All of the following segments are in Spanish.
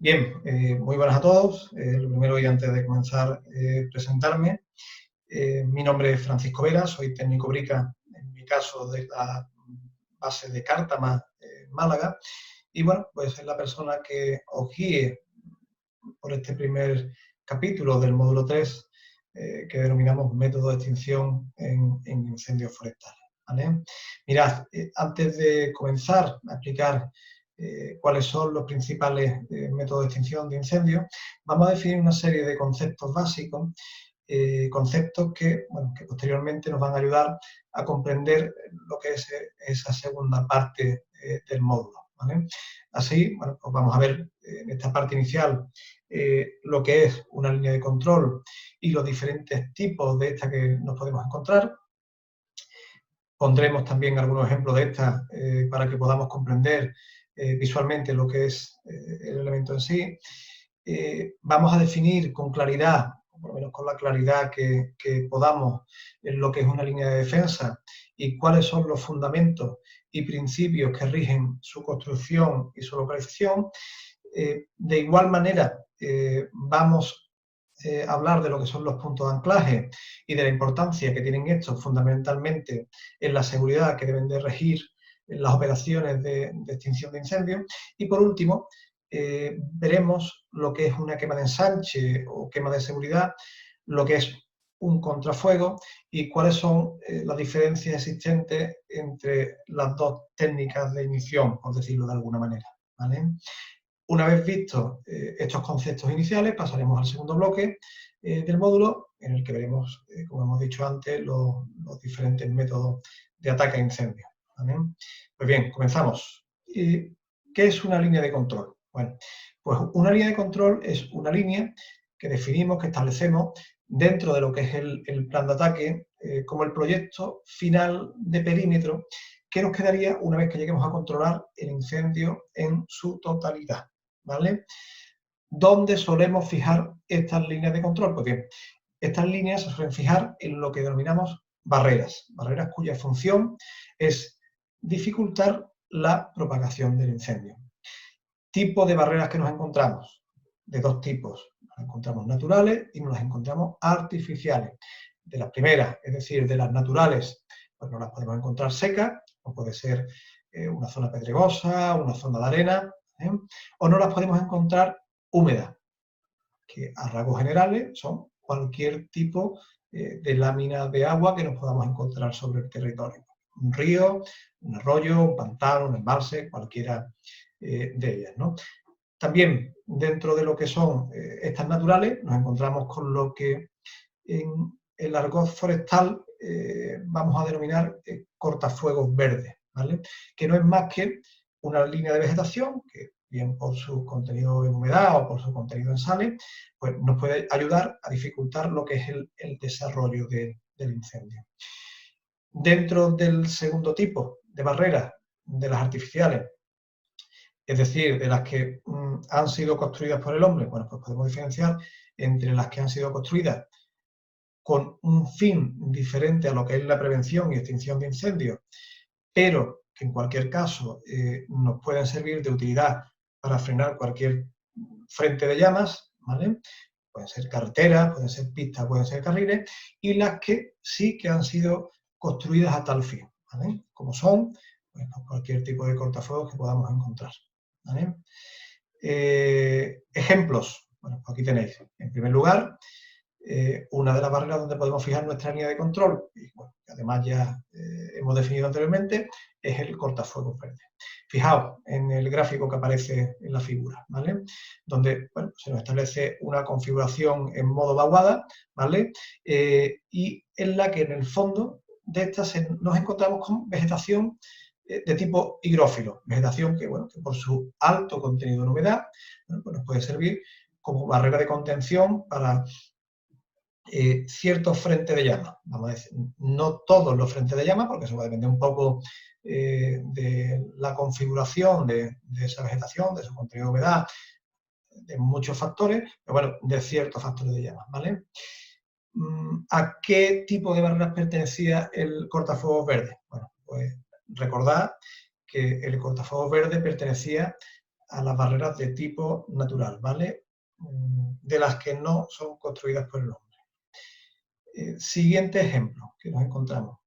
Bien, muy buenas a todos. Lo primero y antes de comenzar, presentarme. Mi nombre es Francisco Vera, soy técnico brica, en mi caso de la base de Cártama, Málaga. Y bueno, pues es la persona que os guíe por este primer capítulo del módulo 3, que denominamos método de extinción en incendios forestales. ¿Vale? Mirad, antes de comenzar a explicar cuáles son los principales métodos de extinción de incendios, vamos a definir una serie de conceptos básicos, conceptos bueno, que posteriormente nos van a ayudar a comprender lo que es esa segunda parte del módulo. ¿Vale? Así, bueno, pues vamos a ver en esta parte inicial lo que es una línea de control y los diferentes tipos de esta que nos podemos encontrar. Pondremos también algunos ejemplos de estas para que podamos comprender visualmente lo que es el elemento en sí. Vamos a definir con claridad, o por lo menos con la claridad que podamos, en lo que es una línea de defensa y cuáles son los fundamentos y principios que rigen su construcción y su localización. De igual manera, vamos a hablar de lo que son los puntos de anclaje y de la importancia que tienen estos fundamentalmente en la seguridad que deben de regir en las operaciones de extinción de incendios. Y por último, veremos lo que es una quema de ensanche o quema de seguridad, lo que es un contrafuego y cuáles son las diferencias existentes entre las dos técnicas de ignición, por decirlo de alguna manera. ¿Vale? Una vez vistos estos conceptos iniciales, pasaremos al segundo bloque del módulo, en el que veremos, como hemos dicho antes, los diferentes métodos de ataque a incendios. ¿Vale? Pues bien, comenzamos. ¿Qué es una línea de control? Bueno, pues una línea de control es una línea que definimos, que establecemos dentro de lo que es el plan de ataque, como el proyecto final de perímetro que nos quedaría una vez que lleguemos a controlar el incendio en su totalidad. ¿Vale? ¿Dónde solemos fijar estas líneas de control? Pues bien, estas líneas se suelen fijar en lo que denominamos barreras, barreras cuya función es dificultar la propagación del incendio. Tipo de barreras que nos encontramos, de dos tipos, las encontramos naturales y nos las encontramos artificiales. De las primeras, es decir, de las naturales, pues no las podemos encontrar secas, o puede ser una zona pedregosa, una zona de arena, o no las podemos encontrar húmedas, que a rasgos generales son cualquier tipo de lámina de agua que nos podamos encontrar sobre el territorio. Un río, un arroyo, un pantano, un embalse, cualquiera de ellas, ¿no? También dentro de lo que son estas naturales nos encontramos con lo que en el argot forestal vamos a denominar cortafuegos verdes, ¿vale? Que no es más que una línea de vegetación que, bien por su contenido en humedad o por su contenido en sales, pues nos puede ayudar a dificultar lo que es el desarrollo del incendio. Dentro del segundo tipo de barreras, de las artificiales, es decir, de las que han sido construidas por el hombre, bueno, pues podemos diferenciar entre las que han sido construidas con un fin diferente a lo que es la prevención y extinción de incendios, pero que en cualquier caso nos pueden servir de utilidad para frenar cualquier frente de llamas, ¿vale? Pueden ser carreteras, pueden ser pistas, pueden ser carriles, y las que sí que han sido construidas a tal fin, ¿vale? Como son pues, cualquier tipo de cortafuegos que podamos encontrar, ¿vale? Ejemplos, bueno, pues aquí tenéis, en primer lugar, una de las barreras donde podemos fijar nuestra línea de control, y bueno, que además ya hemos definido anteriormente, es el cortafuegos verde. Fijaos en el gráfico que aparece en la figura, ¿vale? Donde bueno, se nos establece una configuración en modo vaguada, ¿vale? Y en la que en el fondo de esta nos encontramos con vegetación de tipo higrófilo, vegetación que, bueno, que por su alto contenido en humedad, bueno, pues nos puede servir como barrera de contención para ciertos frentes de llama, vamos a decir, no todos los frentes de llama, porque eso va a depender un poco de la configuración de esa vegetación, de su contenido de humedad, de muchos factores, pero bueno, de ciertos factores de llama, ¿vale? ¿A qué tipo de barreras pertenecía el cortafuegos verde? Bueno, pues recordad que el cortafuegos verde pertenecía a las barreras de tipo natural, ¿vale? De las que no son construidas por el hombre. Siguiente ejemplo que nos encontramos.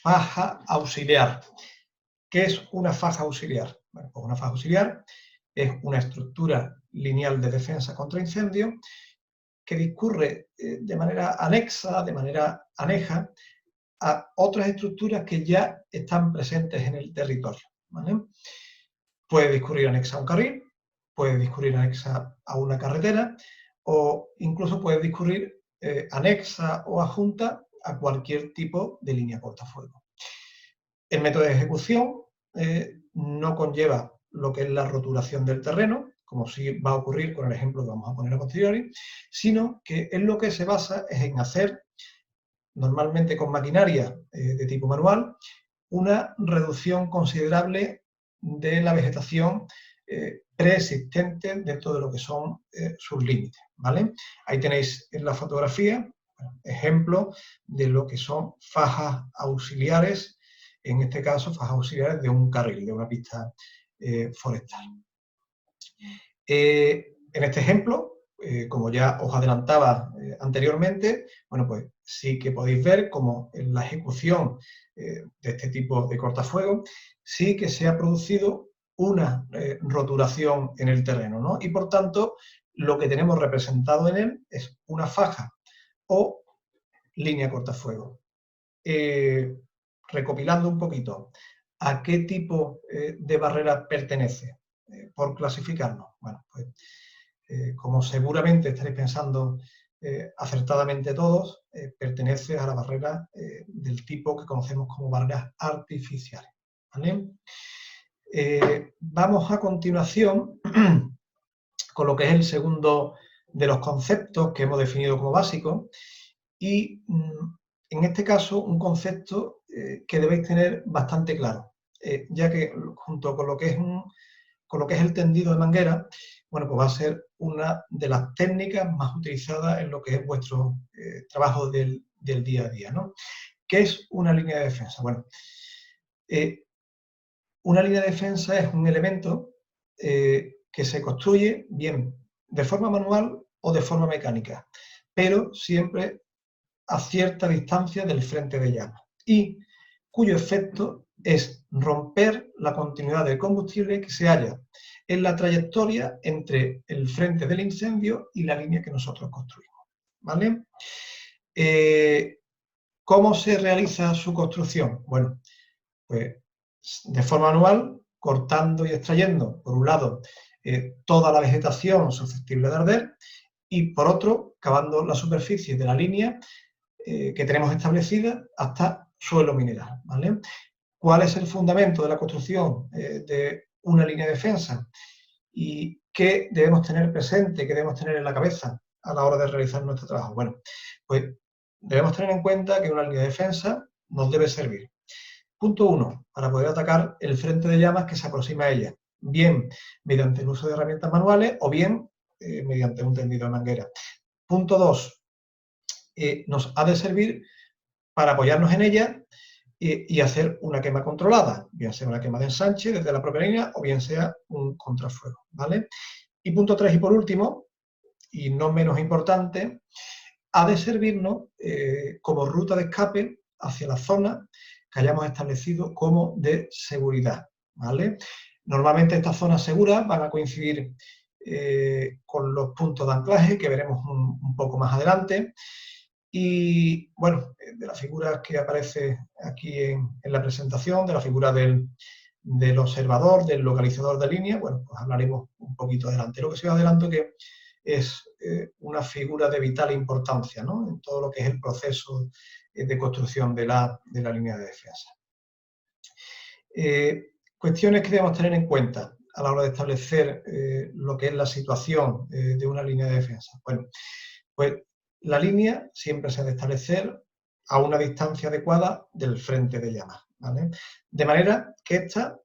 Faja auxiliar. ¿Qué es una faja auxiliar? Bueno, pues una faja auxiliar es una estructura lineal de defensa contra incendio que discurre de manera anexa, de manera aneja, a otras estructuras que ya están presentes en el territorio, ¿vale? Puede discurrir anexa a un carril, puede discurrir anexa a una carretera o incluso puede discurrir anexa o adjunta a cualquier tipo de línea cortafuego. El método de ejecución no conlleva lo que es la roturación del terreno, como sí va a ocurrir con el ejemplo que vamos a poner a posteriori, sino que en lo que se basa es en hacer, normalmente con maquinaria de tipo manual, una reducción considerable de la vegetación preexistente dentro de lo que son sus límites, ¿vale? Ahí tenéis en la fotografía ejemplos de lo que son fajas auxiliares, en este caso fajas auxiliares de un carril, de una pista forestal. En este ejemplo, como ya os adelantaba anteriormente, bueno, pues sí que podéis ver cómo en la ejecución de este tipo de cortafuego sí que se ha producido una roturación en el terreno, ¿no? Y por tanto, lo que tenemos representado en él es una faja o línea cortafuego. Recopilando un poquito, ¿a qué tipo de barrera pertenece? Por clasificarnos. Bueno, pues como seguramente estaréis pensando acertadamente todos, pertenece a la barrera del tipo que conocemos como barreras artificiales, ¿vale? Vamos a continuación con lo que es el segundo de los conceptos que hemos definido como básicos y en este caso un concepto que debéis tener bastante claro, ya que junto con lo que es el tendido de manguera, bueno, pues va a ser una de las técnicas más utilizadas en lo que es vuestro trabajo del día a día, ¿no? ¿Qué es una línea de defensa? Bueno, una línea de defensa es un elemento que se construye bien de forma manual o de forma mecánica, pero siempre a cierta distancia del frente de llama y cuyo efecto es romper la continuidad del combustible que se halla en la trayectoria entre el frente del incendio y la línea que nosotros construimos, ¿vale? ¿Cómo se realiza su construcción? Bueno, pues de forma manual, cortando y extrayendo, por un lado, toda la vegetación susceptible de arder y, por otro, cavando la superficie de la línea que tenemos establecida hasta suelo mineral, ¿vale? ¿Cuál es el fundamento de la construcción de una línea de defensa? ¿Y qué debemos tener presente, qué debemos tener en la cabeza a la hora de realizar nuestro trabajo? Bueno, pues debemos tener en cuenta que una línea de defensa nos debe servir. Punto 1, para poder atacar el frente de llamas que se aproxima a ella, bien mediante el uso de herramientas manuales o bien mediante un tendido de manguera. Punto 2, nos ha de servir para apoyarnos en ella y hacer una quema controlada, bien sea una quema de ensanche desde la propia línea o bien sea un contrafuego, ¿vale? Y punto 3 y por último, y no menos importante, ha de servirnos como ruta de escape hacia la zona que hayamos establecido como de seguridad, ¿vale? Normalmente estas zonas seguras van a coincidir con los puntos de anclaje que veremos un poco más adelante. Y bueno, de la figura que aparece aquí en la presentación, de la figura del observador, del localizador de línea, bueno, pues hablaremos un poquito adelante. Lo que sí os adelanto que es una figura de vital importancia, ¿no?, en todo lo que es el proceso de construcción de la línea de defensa. Cuestiones que debemos tener en cuenta a la hora de establecer lo que es la situación de una línea de defensa. Bueno, pues la línea siempre se ha de establecer a una distancia adecuada del frente de llamas, ¿vale? De manera que ésta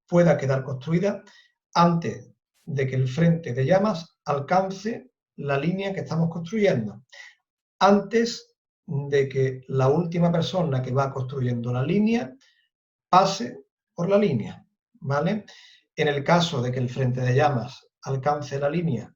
pueda quedar construida antes de que el frente de llamas alcance la línea que estamos construyendo, antes de que la última persona que va construyendo la línea pase por la línea, ¿vale? En el caso de que el frente de llamas alcance la línea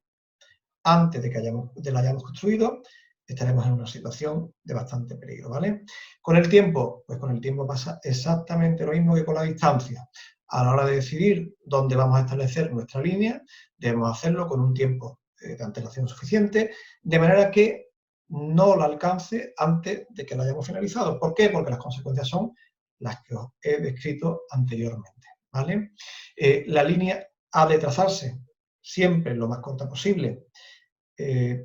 antes de que la hayamos construido, estaremos en una situación de bastante peligro, ¿vale? Con el tiempo, pues con el tiempo pasa exactamente lo mismo que con la distancia. A la hora de decidir dónde vamos a establecer nuestra línea, debemos hacerlo con un tiempo de antelación suficiente, de manera que no la alcance antes de que la hayamos finalizado. ¿Por qué? Porque las consecuencias son las que os he descrito anteriormente, ¿vale? La línea ha de trazarse siempre lo más corta posible,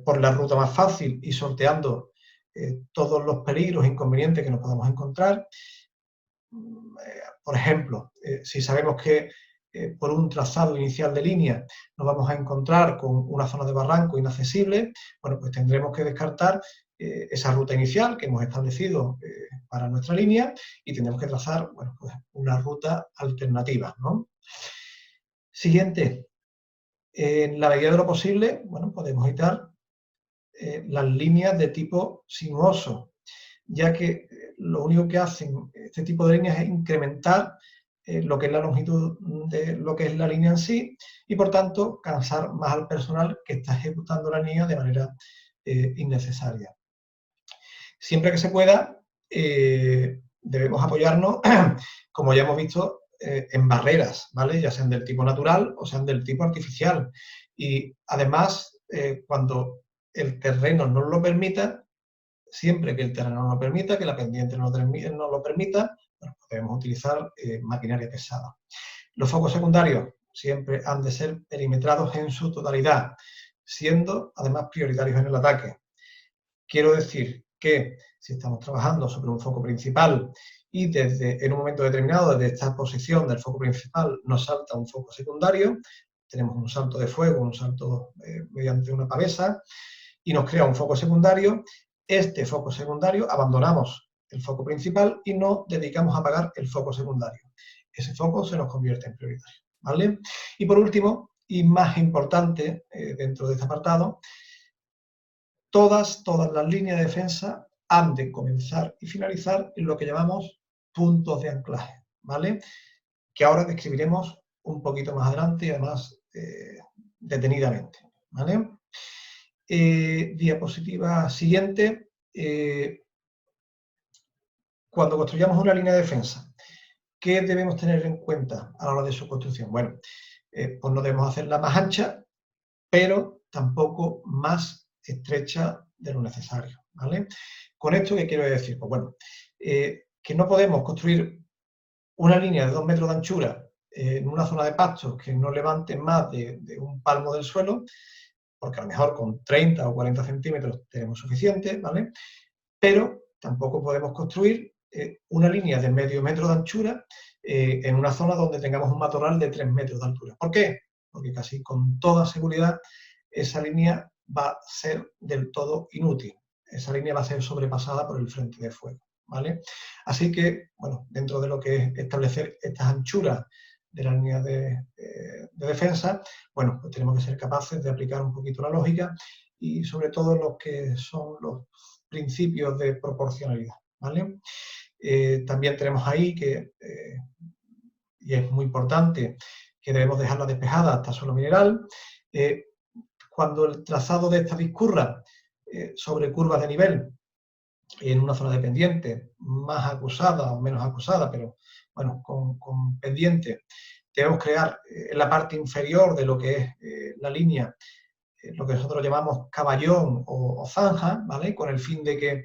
por la ruta más fácil y sorteando todos los peligros e inconvenientes que nos podamos encontrar. Por ejemplo, si sabemos que por un trazado inicial de línea nos vamos a encontrar con una zona de barranco inaccesible, bueno, pues tendremos que descartar esa ruta inicial que hemos establecido para nuestra línea y tendremos que trazar, bueno, pues una ruta alternativa, ¿no? Siguiente, en la medida de lo posible, bueno, podemos evitar las líneas de tipo sinuoso, ya que lo único que hacen este tipo de líneas es incrementar lo que es la longitud de lo que es la línea en sí y, por tanto, cansar más al personal que está ejecutando la línea de manera innecesaria. Siempre que se pueda, debemos apoyarnos, como ya hemos visto, en barreras, ¿vale? Ya sean del tipo natural o sean del tipo artificial. Y además, cuando el terreno nos lo permita, siempre que el terreno nos lo permita, que la pendiente no lo permita, bueno, podemos utilizar maquinaria pesada. Los focos secundarios siempre han de ser perimetrados en su totalidad, siendo además prioritarios en el ataque. Quiero decir que si estamos trabajando sobre un foco principal y en un momento determinado, desde esta posición del foco principal, nos salta un foco secundario, tenemos un salto de fuego, un salto mediante una pavesa, y nos crea un foco secundario, este foco secundario abandonamos el foco principal y no dedicamos a apagar el foco secundario. Ese foco se nos convierte en prioritario, ¿vale? Y por último, y más importante dentro de este apartado, todas las líneas de defensa han de comenzar y finalizar en lo que llamamos puntos de anclaje, ¿vale? Que ahora describiremos un poquito más adelante y además detenidamente, ¿vale? Diapositiva siguiente. Cuando construyamos una línea de defensa, ¿qué debemos tener en cuenta a la hora de su construcción? Bueno, pues no debemos hacerla más ancha, pero tampoco más estrecha de lo necesario, ¿vale? ¿Con esto qué quiero decir? Pues bueno, que no podemos construir una línea de 2 metros de anchura en una zona de pastos que no levante más de un palmo del suelo, porque a lo mejor con 30 o 40 centímetros tenemos suficiente, ¿vale? Pero tampoco podemos construir una línea de medio metro de anchura en una zona donde tengamos un matorral de 3 metros de altura. ¿Por qué? Porque casi con toda seguridad esa línea va a ser del todo inútil. Esa línea va a ser sobrepasada por el frente de fuego, ¿vale? Así que, bueno, dentro de lo que es establecer estas anchuras de la línea de defensa, bueno, pues tenemos que ser capaces de aplicar un poquito la lógica y sobre todo lo que son los principios de proporcionalidad, ¿vale? También tenemos ahí que, y es muy importante, que debemos dejarla despejada hasta suelo mineral. Cuando el trazado de esta discurra sobre curvas de nivel en una zona de pendiente más acusada o menos acusada, pero bueno, con pendiente, debemos crear en la parte inferior de lo que es la línea lo que nosotros llamamos caballón o zanja, ¿vale? Con el fin de que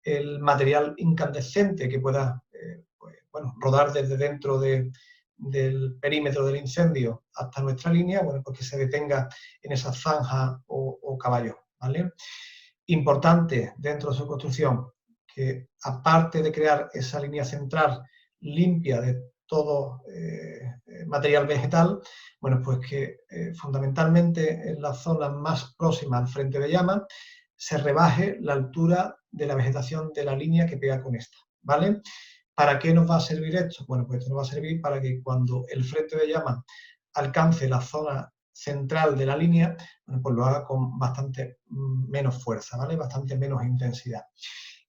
el material incandescente que pueda pues, bueno, rodar desde dentro del perímetro del incendio hasta nuestra línea, bueno, pues que se detenga en esa zanja o caballón, ¿vale? Importante dentro de su construcción que aparte de crear esa línea central limpia de todo material vegetal, bueno, pues que fundamentalmente en la zona más próxima al frente de llama se rebaje la altura de la vegetación de la línea que pega con esta, ¿vale? ¿Para qué nos va a servir esto? Bueno, pues esto nos va a servir para que cuando el frente de llama alcance la zona central de la línea, bueno, pues lo haga con bastante menos fuerza, ¿vale? Bastante menos intensidad.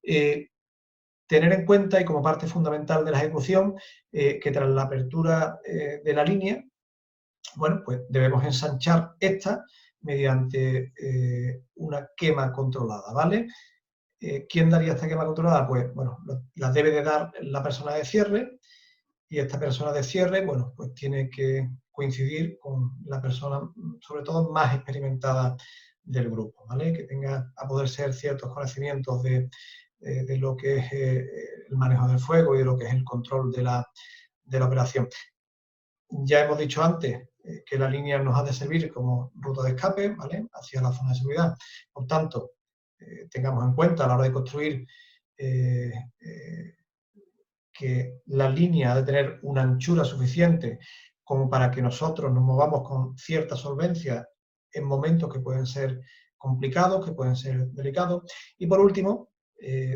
Tener en cuenta y como parte fundamental de la ejecución que tras la apertura de la línea bueno, pues debemos ensanchar esta mediante una quema controlada, ¿vale? ¿Quién daría esta quema controlada? Pues, bueno, la debe de dar la persona de cierre, y esta persona de cierre, bueno, pues tiene que coincidir con la persona, sobre todo, más experimentada del grupo, ¿vale? Que tenga, a poder ser, ciertos conocimientos de lo que es el manejo del fuego y de lo que es el control de la operación. Ya hemos dicho antes que la línea nos ha de servir como ruta de escape, ¿vale? Hacia la zona de seguridad. Por tanto, tengamos en cuenta a la hora de construir que la línea ha de tener una anchura suficiente como para que nosotros nos movamos con cierta solvencia en momentos que pueden ser complicados, que pueden ser delicados. Y por último,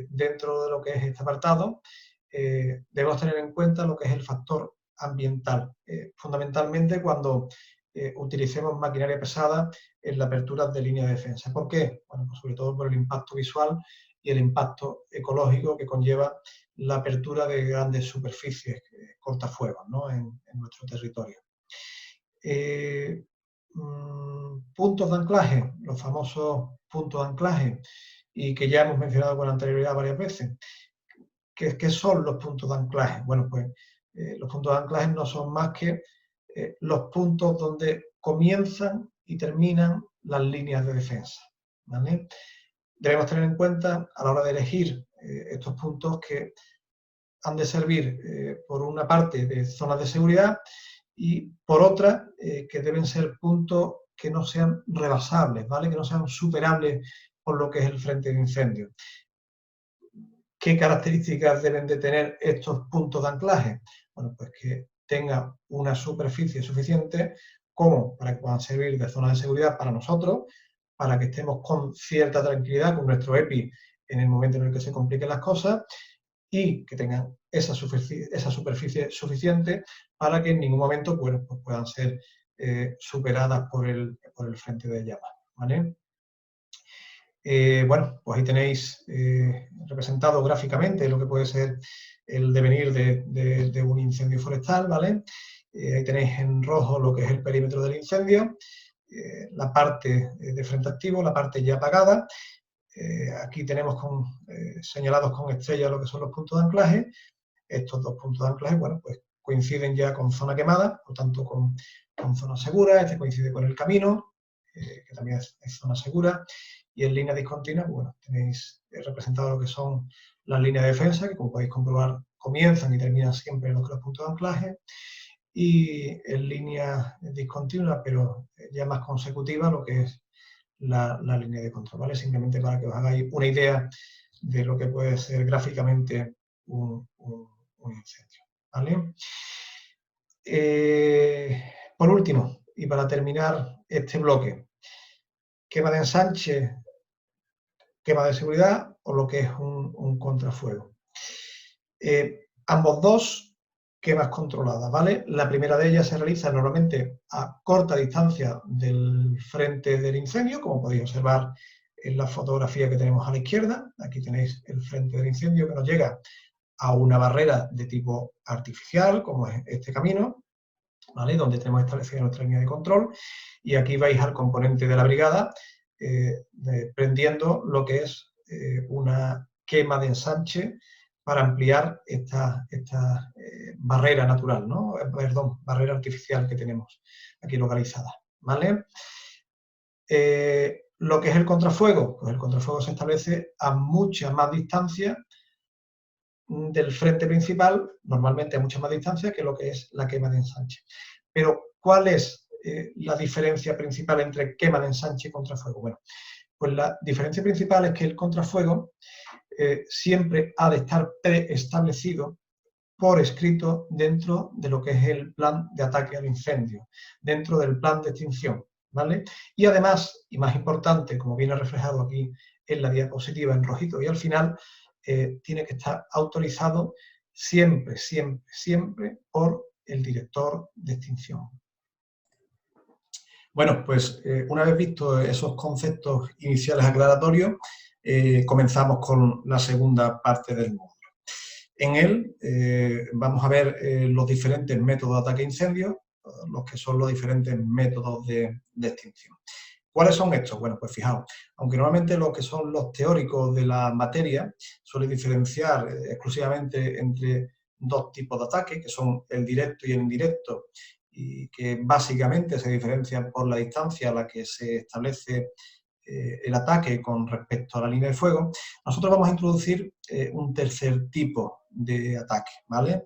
dentro de lo que es este apartado, debemos tener en cuenta lo que es el factor ambiental, fundamentalmente cuando utilicemos maquinaria pesada en la apertura de línea de defensa. ¿Por qué? Bueno, pues sobre todo por el impacto visual y el impacto ecológico que conlleva la apertura de grandes superficies cortafuegos, ¿no? en nuestro territorio. Puntos de anclaje, los famosos puntos de anclaje, y que ya hemos mencionado con anterioridad varias veces. ¿Qué son los puntos de anclaje? Bueno, pues los puntos de anclaje no son más que los puntos donde comienzan y terminan las líneas de defensa, ¿vale? Debemos tener en cuenta a la hora de elegir estos puntos que han de servir por una parte de zonas de seguridad y por otra que deben ser puntos que no sean rebasables, ¿vale? Que no sean superables por lo que es el frente de incendio. ¿Qué características deben de tener estos puntos de anclaje? Bueno, pues que tenga una superficie suficiente como para que puedan servir de zona de seguridad para nosotros, para que estemos con cierta tranquilidad con nuestro EPI en el momento en el que se compliquen las cosas, y que tengan esa superficie suficiente para que en ningún momento, bueno, pues puedan ser superadas por el frente de llamas, ¿vale? Bueno, pues ahí tenéis representado gráficamente lo que puede ser el devenir de un incendio forestal, ¿vale? Ahí tenéis en rojo lo que es el perímetro del incendio, la parte de frente activo, la parte ya apagada. Aquí tenemos señalados con estrella lo que son los puntos de anclaje. Estos dos puntos de anclaje, bueno, pues coinciden ya con zona quemada, por tanto con zona segura. Este coincide con el camino, que también es zona segura. Y en línea discontinua, bueno, tenéis representado lo que son las líneas de defensa, que como podéis comprobar comienzan y terminan siempre en los puntos de anclaje. Y en línea discontinua, pero ya más consecutiva, lo que es la línea de control, ¿vale? Simplemente para que os hagáis una idea de lo que puede ser gráficamente un incendio, ¿vale? Por último, y para terminar este bloque, quema de ensanche, quema de seguridad o lo que es un contrafuego. Ambos dos, quemas controladas, ¿vale? La primera de ellas se realiza normalmente a corta distancia del frente del incendio, como podéis observar en la fotografía que tenemos a la izquierda. Aquí tenéis el frente del incendio que nos llega a una barrera de tipo artificial, como es este camino, ¿vale? Donde tenemos establecida nuestra línea de control, y aquí vais al componente de la brigada prendiendo lo que es una quema de ensanche para ampliar esta barrera natural, ¿no? Perdón, barrera artificial que tenemos aquí localizada, ¿vale? Lo que es el contrafuego, pues el contrafuego se establece a mucha más distancia del frente principal, normalmente a mucha más distancia que lo que es la quema de ensanche. Pero, ¿cuál es la diferencia principal entre quema de ensanche y contrafuego? Bueno, pues la diferencia principal es que el contrafuego siempre ha de estar preestablecido por escrito dentro de lo que es el plan de ataque al incendio, dentro del plan de extinción, ¿vale? Y además, y más importante, como viene reflejado aquí en la diapositiva en rojito y al final, tiene que estar autorizado siempre, siempre, siempre por el director de extinción. Bueno, pues una vez visto esos conceptos iniciales aclaratorios, comenzamos con la segunda parte del módulo. En él vamos a ver los diferentes métodos de ataque a incendios, los que son los diferentes métodos de extinción. ¿Cuáles son estos? Bueno, pues fijaos, aunque normalmente lo que son los teóricos de la materia suelen diferenciar exclusivamente entre dos tipos de ataques, que son el directo y el indirecto, y que básicamente se diferencian por la distancia a la que se establece el ataque con respecto a la línea de fuego, nosotros vamos a introducir un tercer tipo de ataque, ¿vale?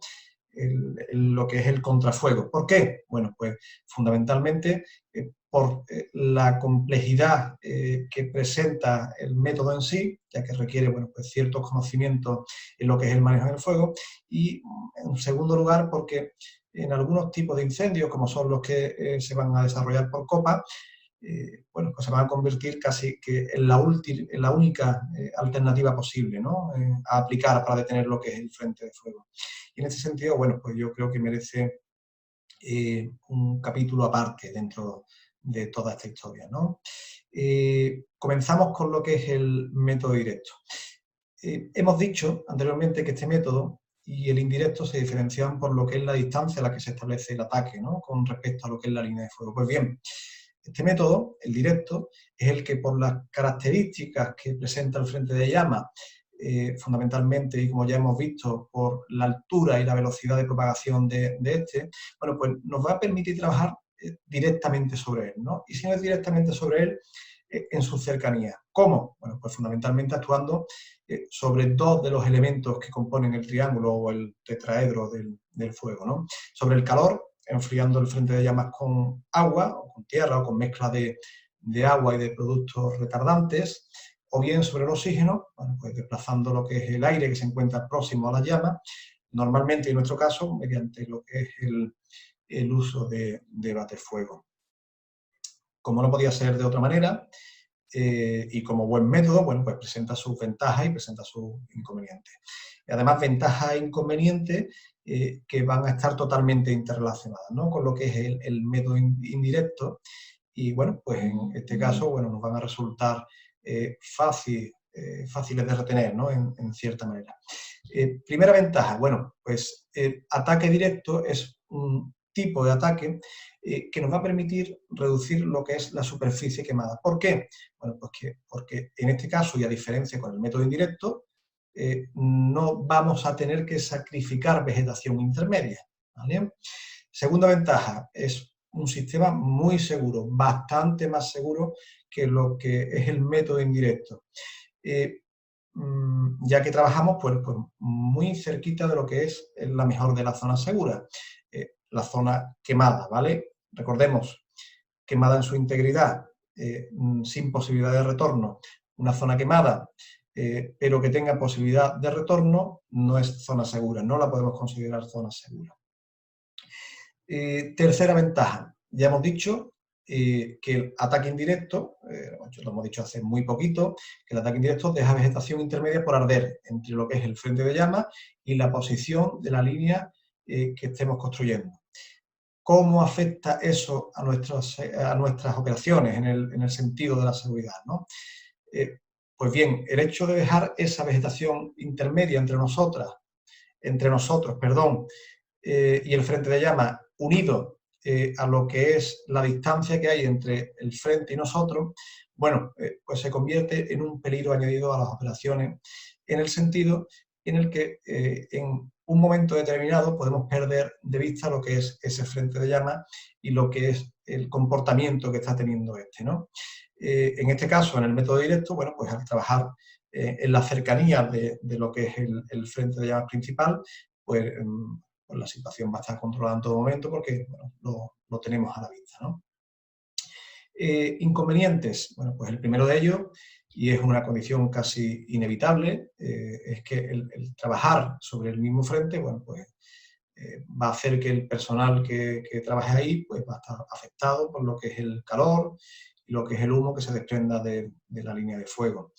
Lo que es el contrafuego. ¿Por qué? Bueno, pues fundamentalmente por la complejidad que presenta el método en sí, ya que requiere, bueno, pues ciertos conocimientos en lo que es el manejo del fuego, y en segundo lugar porque en algunos tipos de incendios, como son los que se van a desarrollar por copa, bueno, pues se van a convertir casi que en la única alternativa posible, ¿no? A aplicar para detener lo que es el frente de fuego. Y en ese sentido, bueno, pues yo creo que merece un capítulo aparte dentro de toda esta historia, ¿no? Comenzamos con lo que es el método directo. Hemos dicho anteriormente que este método y el indirecto se diferencian por lo que es la distancia a la que se establece el ataque, ¿no? Con respecto a lo que es la línea de fuego. Pues bien, este método, el directo, es el que por las características que presenta el frente de llama, fundamentalmente, y como ya hemos visto, por la altura y la velocidad de propagación de este, bueno, pues nos va a permitir trabajar directamente sobre él, ¿no? Y si no es directamente sobre él, en su cercanía. ¿Cómo? Bueno, pues fundamentalmente actuando sobre dos de los elementos que componen el triángulo o el tetraedro del fuego, ¿no? Sobre el calor, enfriando el frente de llamas con agua, o con tierra, o con mezcla de agua y de productos retardantes, o bien sobre el oxígeno, bueno, pues desplazando lo que es el aire que se encuentra próximo a las llamas, normalmente en nuestro caso mediante lo que es el uso de batefuego. Como no podía ser de otra manera, y como buen método, bueno, pues presenta sus ventajas y presenta sus inconvenientes. Y además, ventajas e inconvenientes que van a estar totalmente interrelacionadas, ¿no? Con lo que es el método indirecto. Y bueno, pues en este caso, bueno, nos van a resultar fáciles de retener, ¿no? En cierta manera. Primera ventaja, bueno, pues el ataque directo es un tipo de ataque que nos va a permitir reducir lo que es la superficie quemada. ¿Por qué? Bueno, pues porque en este caso, y a diferencia con el método indirecto, no vamos a tener que sacrificar vegetación intermedia, ¿vale? Segunda ventaja, es un sistema muy seguro, bastante más seguro que lo que es el método indirecto. Ya que trabajamos pues, muy cerquita de lo que es la mejor de las zonas seguras, la zona quemada, ¿vale? Recordemos, quemada en su integridad, sin posibilidad de retorno. Una zona quemada, pero que tenga posibilidad de retorno, no es zona segura, no la podemos considerar zona segura. Tercera ventaja, ya hemos dicho que el ataque indirecto, lo hemos dicho hace muy poquito, que el ataque indirecto deja vegetación intermedia por arder entre lo que es el frente de llama y la posición de la línea que estemos construyendo. ¿Cómo afecta eso a nuestras operaciones en el sentido de la seguridad, ¿no? Pues bien, el hecho de dejar esa vegetación intermedia entre nosotros, y el frente de llama unido a lo que es la distancia que hay entre el frente y nosotros, bueno, pues se convierte en un peligro añadido a las operaciones, en el sentido en el que en un momento determinado podemos perder de vista lo que es ese frente de llama y lo que es el comportamiento que está teniendo este, ¿no? En este caso, en el método directo, bueno, pues al trabajar en la cercanía de lo que es el frente de llamas principal, pues la situación va a estar controlada en todo momento porque bueno, lo tenemos a la vista, ¿no? Inconvenientes, bueno, pues el primero de ellos, y es una condición casi inevitable, es que el trabajar sobre el mismo frente, bueno, pues va a hacer que el personal que trabaje ahí pues va a estar afectado por lo que es el calor y lo que es el humo que se desprenda de la línea de fuego.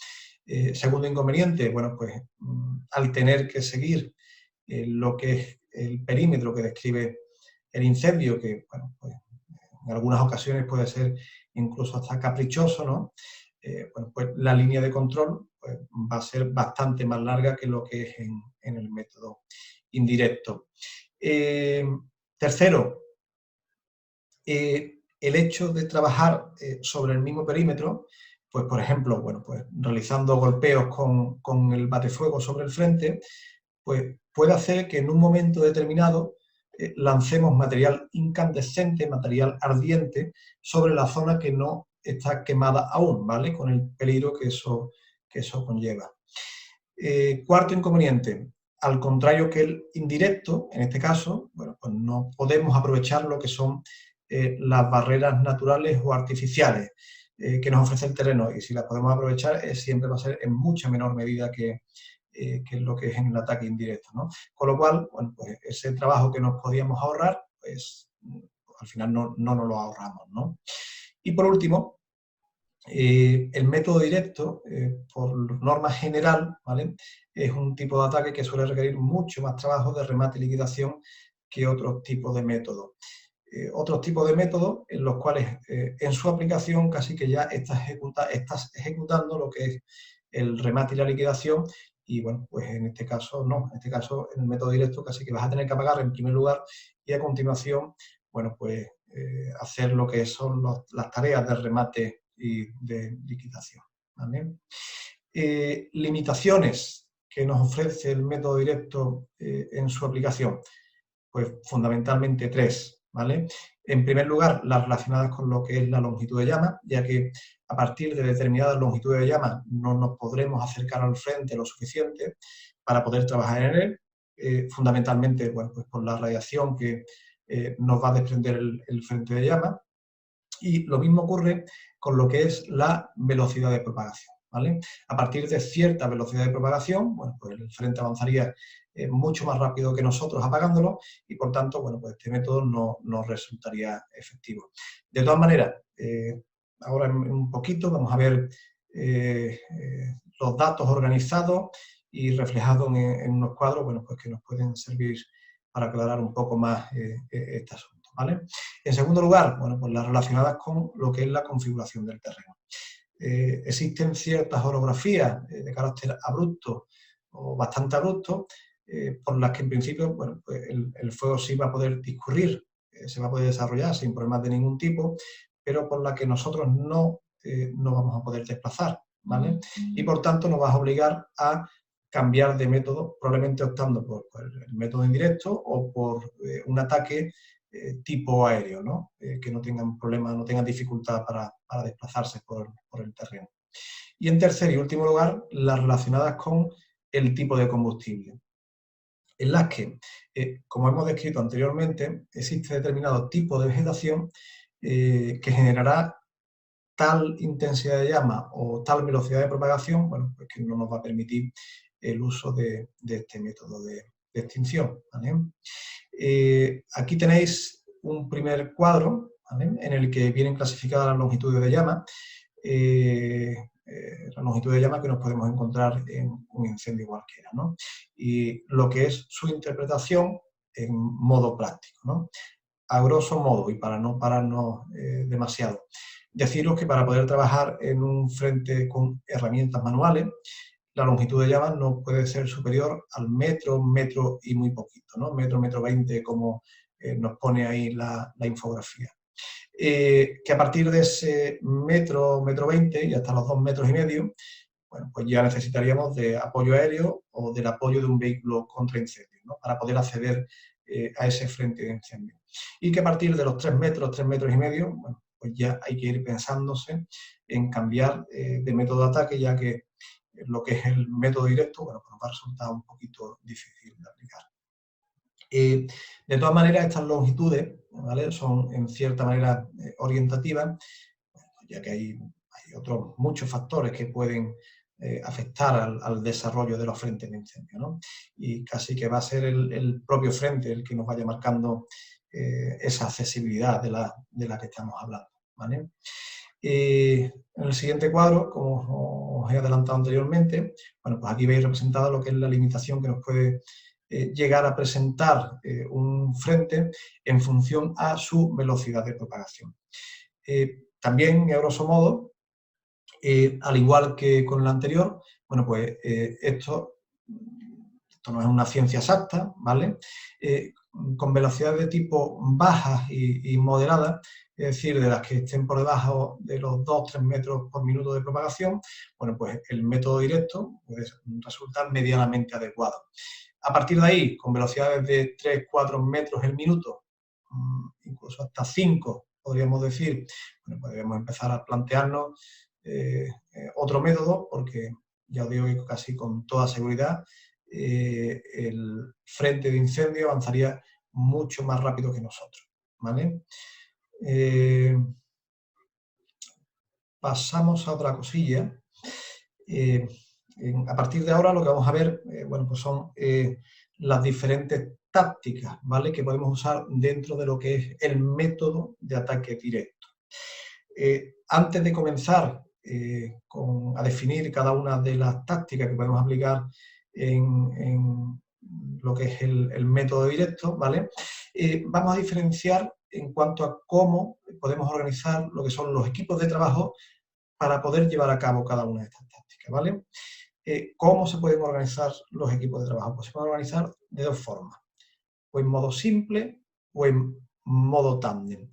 Segundo inconveniente, bueno, pues al tener que seguir lo que es el perímetro que describe el incendio, que bueno, pues, en algunas ocasiones puede ser incluso hasta caprichoso, ¿no? Bueno, pues la línea de control pues, va a ser bastante más larga que lo que es en el método indirecto. Tercero, el hecho de trabajar sobre el mismo perímetro, pues por ejemplo, bueno, pues realizando golpeos con el batefuego sobre el frente, pues puede hacer que en un momento determinado lancemos material incandescente, material ardiente, sobre la zona que no está quemada aún, ¿vale? Con el peligro que eso conlleva. Cuarto inconveniente, al contrario que el indirecto, en este caso, bueno, pues no podemos aprovechar lo que son las barreras naturales o artificiales que nos ofrece el terreno, y si las podemos aprovechar siempre va a ser en mucha menor medida que lo que es en el ataque indirecto, ¿no? Con lo cual, bueno, pues ese trabajo que nos podíamos ahorrar, pues al final no nos lo ahorramos, ¿no? Y por último, el método directo, por norma general, ¿vale? Es un tipo de ataque que suele requerir mucho más trabajo de remate y liquidación que otros tipos de métodos. Otros tipos de métodos en los cuales en su aplicación casi que ya estás ejecutando lo que es el remate y la liquidación, y bueno, pues en este caso no, en este caso en el método directo casi que vas a tener que apagar en primer lugar y a continuación, bueno, pues hacer lo que son las tareas de remate y de liquidación, ¿vale? Limitaciones que nos ofrece el método directo en su aplicación, pues fundamentalmente tres, ¿vale? En primer lugar, las relacionadas con lo que es la longitud de llama, ya que a partir de determinadas longitudes de llama no nos podremos acercar al frente lo suficiente para poder trabajar en él, fundamentalmente, bueno, pues por la radiación que nos va a desprender el frente de llama. Y lo mismo ocurre con lo que es la velocidad de propagación, ¿vale? A partir de cierta velocidad de propagación, bueno, pues el frente avanzaría mucho más rápido que nosotros apagándolo, y por tanto, bueno, pues este método no resultaría efectivo. De todas maneras, ahora en un poquito vamos a ver los datos organizados y reflejados en unos cuadros, bueno, pues que nos pueden servir para aclarar un poco más este asunto, ¿vale? En segundo lugar, bueno, pues las relacionadas con lo que es la configuración del terreno. Existen ciertas orografías de carácter abrupto o bastante abrupto, por las que en principio, bueno, pues el fuego sí va a poder discurrir, se va a poder desarrollar sin problemas de ningún tipo, pero por la que nosotros no vamos a poder desplazar, ¿vale? Y por tanto nos va a obligar a cambiar de método, probablemente optando por el método indirecto o por un ataque tipo aéreo, ¿no? Que no tengan problemas, no tengan dificultad para desplazarse por el terreno. Y en tercer y último lugar, las relacionadas con el tipo de combustible, en las que, como hemos descrito anteriormente, existe determinado tipo de vegetación que generará tal intensidad de llama o tal velocidad de propagación, bueno, pues que no nos va a permitir el uso de este método de extinción, ¿vale? Aquí tenéis un primer cuadro, ¿vale?, en el que vienen clasificadas las longitudes de llama, la longitud de llama que nos podemos encontrar en un incendio cualquiera, ¿no? Y lo que es su interpretación en modo práctico, ¿no? A grosso modo, y para no pararnos demasiado, deciros que para poder trabajar en un frente con herramientas manuales, la longitud de llama no puede ser superior al metro, metro y muy poquito, ¿no? Metro, metro 20, como nos pone ahí la infografía. Que a partir de ese metro, metro 20 y hasta los 2 metros y medio, bueno, pues ya necesitaríamos de apoyo aéreo o del apoyo de un vehículo contra incendio, ¿no?, para poder acceder a ese frente de incendio. Y que a partir de los 3 metros y medio, bueno, pues ya hay que ir pensándose en cambiar de método de ataque, ya que lo que es el método directo, bueno, pues nos va a resultar un poquito difícil de aplicar. De todas maneras, estas longitudes, ¿vale?, son en cierta manera orientativas, ya que hay otros muchos factores que pueden afectar al desarrollo de los frentes de incendio, ¿no? Y casi que va a ser el propio frente el que nos vaya marcando esa accesibilidad de la que estamos hablando, ¿vale? En el siguiente cuadro, como os he adelantado anteriormente, bueno, pues aquí veis representada lo que es la limitación que nos puede llegar a presentar un frente en función a su velocidad de propagación. También, a grosso modo, al igual que con el anterior, bueno, pues esto no es una ciencia exacta, ¿vale? con velocidades de tipo bajas y moderadas, es decir, de las que estén por debajo de los 2-3 metros por minuto de propagación, bueno, pues el método directo puede resultar medianamente adecuado. A partir de ahí, con velocidades de 3-4 metros el minuto, incluso hasta 5, podríamos decir, bueno, podríamos empezar a plantearnos otro método, porque ya os digo que casi con toda seguridad el frente de incendio avanzaría mucho más rápido que nosotros, ¿vale? Pasamos a otra cosilla. A partir de ahora lo que vamos a ver, bueno, pues son las diferentes tácticas, ¿vale?, que podemos usar dentro de lo que es el método de ataque directo. Antes de comenzar a definir cada una de las tácticas que podemos aplicar en lo que es el método directo, ¿vale?, vamos a diferenciar en cuanto a cómo podemos organizar lo que son los equipos de trabajo para poder llevar a cabo cada una de estas tácticas, ¿vale? ¿Cómo se pueden organizar los equipos de trabajo? Pues se pueden organizar de dos formas, o en modo simple o en modo tándem.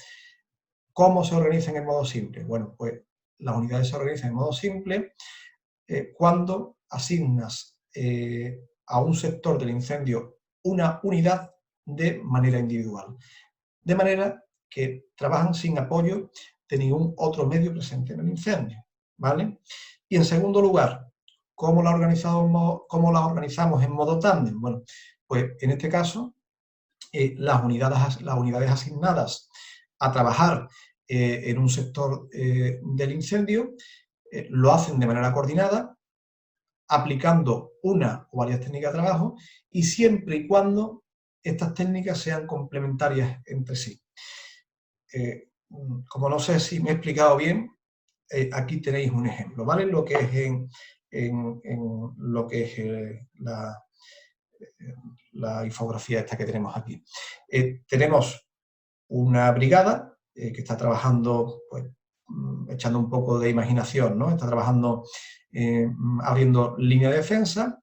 ¿Cómo se organiza en el modo simple? Bueno, pues las unidades se organizan en modo simple cuando asignas a un sector del incendio una unidad de manera individual, de manera que trabajan sin apoyo de ningún otro medio presente en el incendio, ¿vale? Y en segundo lugar, ¿cómo la organizamos en modo tándem? Bueno, pues en este caso, las unidades asignadas a trabajar en un sector del incendio lo hacen de manera coordinada, aplicando una o varias técnicas de trabajo y siempre y cuando estas técnicas sean complementarias entre sí. Como no sé si me he explicado bien, aquí tenéis un ejemplo, ¿vale? Lo que es en lo que es la infografía esta que tenemos aquí. Tenemos una brigada que está trabajando, pues, echando un poco de imaginación, ¿no? Está trabajando abriendo línea de defensa.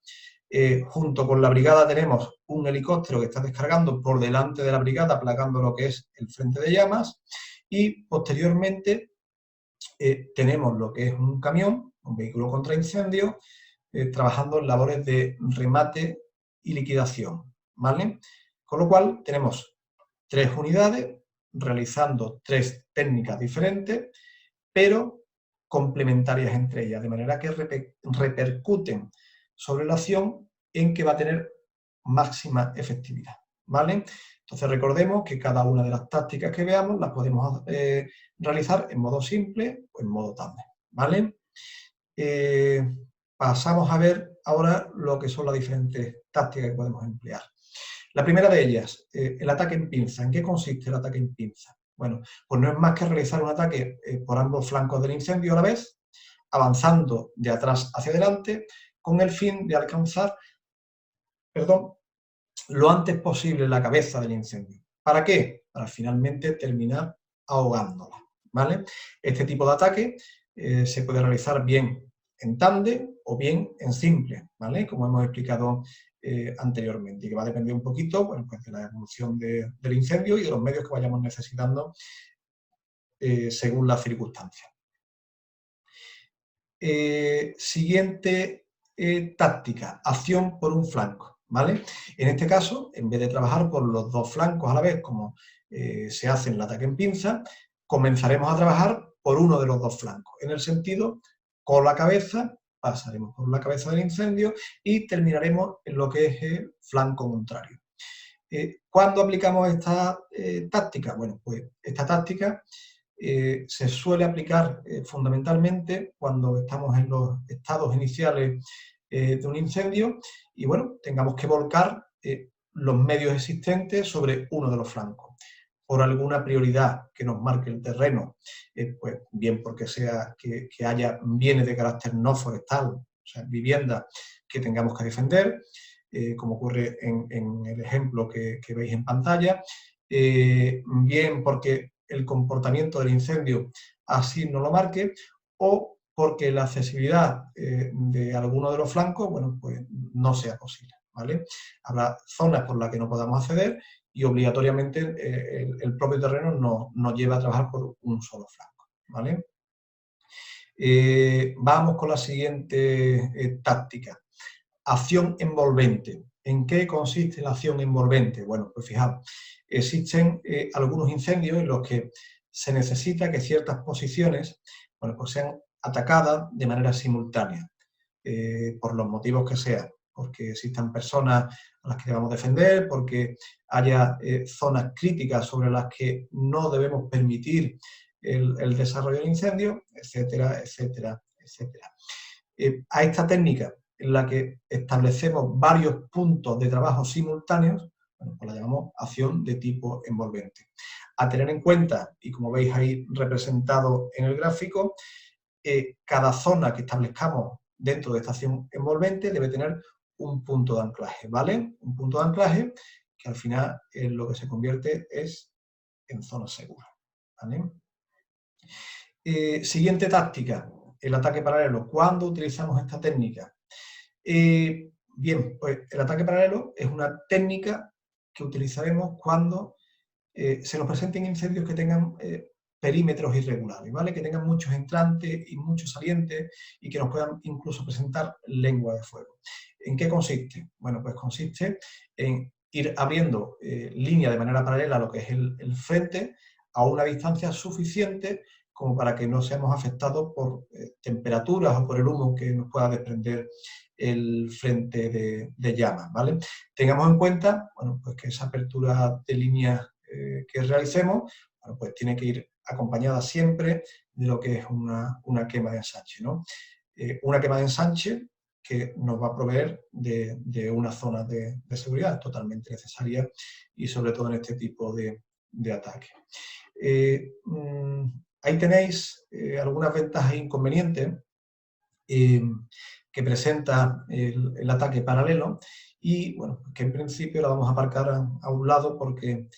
Junto con la brigada tenemos un helicóptero que está descargando por delante de la brigada, aplacando lo que es el frente de llamas, y posteriormente tenemos lo que es un camión, un vehículo contra incendio, trabajando en labores de remate y liquidación, ¿vale? Con lo cual tenemos 3 unidades realizando 3 técnicas diferentes, pero complementarias entre ellas, de manera que repercuten sobre la acción en que va a tener máxima efectividad, ¿vale? Entonces recordemos que cada una de las tácticas que veamos las podemos realizar en modo simple o en modo tándem, ¿vale? Pasamos a ver ahora lo que son las diferentes tácticas que podemos emplear. La primera de ellas, el ataque en pinza. ¿En qué consiste el ataque en pinza? Bueno, pues no es más que realizar un ataque por ambos flancos del incendio a la vez, avanzando de atrás hacia adelante, con el fin de alcanzar, lo antes posible la cabeza del incendio. ¿Para qué? Para finalmente terminar ahogándola, ¿vale? Este tipo de ataque se puede realizar bien en tándem o bien en simple, ¿vale? Como hemos explicado anteriormente, y que va a depender un poquito, bueno, pues de la evolución del incendio y de los medios que vayamos necesitando según las circunstancias. Siguiente táctica, acción por un flanco, ¿vale? En este caso, en vez de trabajar por los dos flancos a la vez, como se hace en el ataque en pinza, comenzaremos a trabajar por uno de los dos flancos, en el sentido, con la cabeza, pasaremos por la cabeza del incendio y terminaremos en lo que es el flanco contrario. ¿Cuándo aplicamos esta táctica? Bueno, pues esta táctica se suele aplicar fundamentalmente cuando estamos en los estados iniciales de un incendio y, bueno, tengamos que volcar los medios existentes sobre uno de los flancos. Por alguna prioridad que nos marque el terreno, pues bien porque sea que haya bienes de carácter no forestal, o sea, viviendas que tengamos que defender, como ocurre en el ejemplo que veis en pantalla, bien porque el comportamiento del incendio así no lo marque, o porque la accesibilidad de alguno de los flancos, bueno, pues no sea posible, ¿vale? Habrá zonas por las que no podamos acceder y obligatoriamente el propio terreno nos lleva a trabajar por un solo flanco, ¿vale? Vamos con la siguiente táctica. Acción envolvente. ¿En qué consiste la acción envolvente? Bueno, pues fijaos, existen algunos incendios en los que se necesita que ciertas posiciones, bueno, pues sean atacadas de manera simultánea, por los motivos que sean, porque existan personas a las que debamos defender, porque haya zonas críticas sobre las que no debemos permitir el desarrollo del incendio, etcétera, etcétera, etcétera. A esta técnica en la que establecemos varios puntos de trabajo simultáneos, bueno, pues la llamamos acción de tipo envolvente. A tener en cuenta, y como veis ahí representado en el gráfico, cada zona que establezcamos dentro de esta acción envolvente debe tener un punto de anclaje, ¿vale? Un punto de anclaje que al final en lo que se convierte es en zona segura, ¿vale? Siguiente táctica, el ataque paralelo. ¿Cuándo utilizamos esta técnica? Bien, pues el ataque paralelo es una técnica que utilizaremos cuando se nos presenten incendios que tengan perímetros irregulares, ¿vale? Que tengan muchos entrantes y muchos salientes y que nos puedan incluso presentar lengua de fuego. ¿En qué consiste? Bueno, pues consiste en ir abriendo línea de manera paralela a lo que es el frente a una distancia suficiente como para que no seamos afectados por temperaturas o por el humo que nos pueda desprender el frente de llamas, ¿vale? Tengamos en cuenta, bueno, pues que esa apertura de línea que realicemos, bueno, pues tiene que ir acompañada siempre de lo que es una quema de ensanche, ¿no? Una quema de ensanche que nos va a proveer de una zona de seguridad totalmente necesaria y sobre todo en este tipo de ataque. Ahí tenéis algunas ventajas e inconvenientes que presenta el ataque paralelo y bueno, que en principio la vamos a aparcar a un lado porque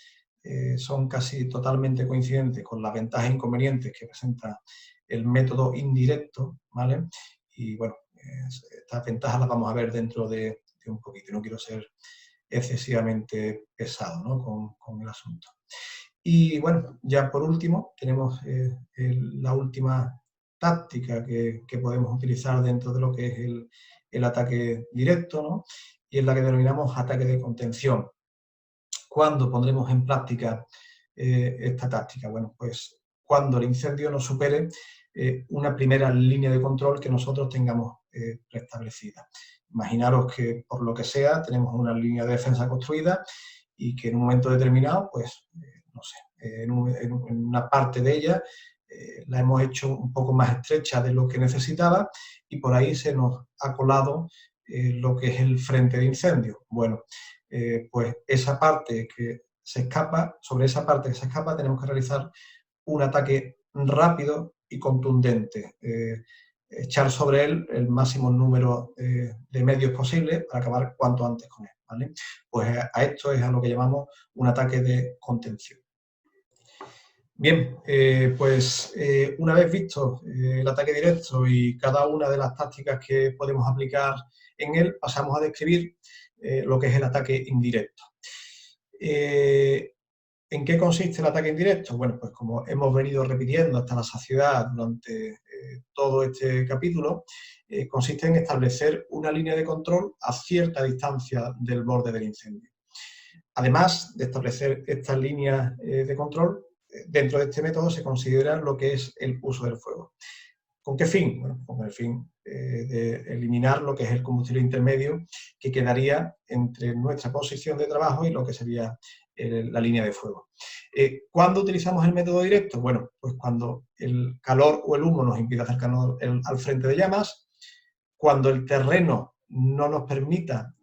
son casi totalmente coincidentes con las ventajas e inconvenientes que presenta el método indirecto, ¿vale? Y bueno, estas ventajas las vamos a ver dentro de un poquito, no quiero ser excesivamente pesado, ¿no? con el asunto. Y bueno, ya por último, tenemos la última táctica que podemos utilizar dentro de lo que es el ataque directo, ¿no? Y es la que denominamos ataque de contención. ¿Cuándo pondremos en práctica esta táctica? Bueno, pues cuando el incendio no supere una primera línea de control que nosotros tengamos preestablecida. Imaginaros que por lo que sea tenemos una línea de defensa construida y que en un momento determinado, pues, no sé, en una parte de ella la hemos hecho un poco más estrecha de lo que necesitaba y por ahí se nos ha colado lo que es el frente de incendio. Bueno, pues esa parte que se escapa, sobre esa parte que se escapa tenemos que realizar un ataque rápido y contundente. Echar sobre él el máximo número de medios posible para acabar cuanto antes con él, ¿vale? Pues a esto es a lo que llamamos un ataque de contención. Bien, pues una vez visto el ataque directo y cada una de las tácticas que podemos aplicar en él, pasamos a describir lo que es el ataque indirecto. ¿En qué consiste el ataque indirecto? Bueno, pues como hemos venido repitiendo hasta la saciedad durante todo este capítulo, consiste en establecer una línea de control a cierta distancia del borde del incendio. Además de establecer estas líneas de control, dentro de este método se considera lo que es el uso del fuego. ¿Con qué fin? Bueno, con el fin de eliminar lo que es el combustible intermedio que quedaría entre nuestra posición de trabajo y lo que sería la línea de fuego. ¿Cuándo utilizamos el método directo? Bueno, pues cuando el calor o el humo nos impide acercarnos al frente de llamas, cuando el terreno no nos permita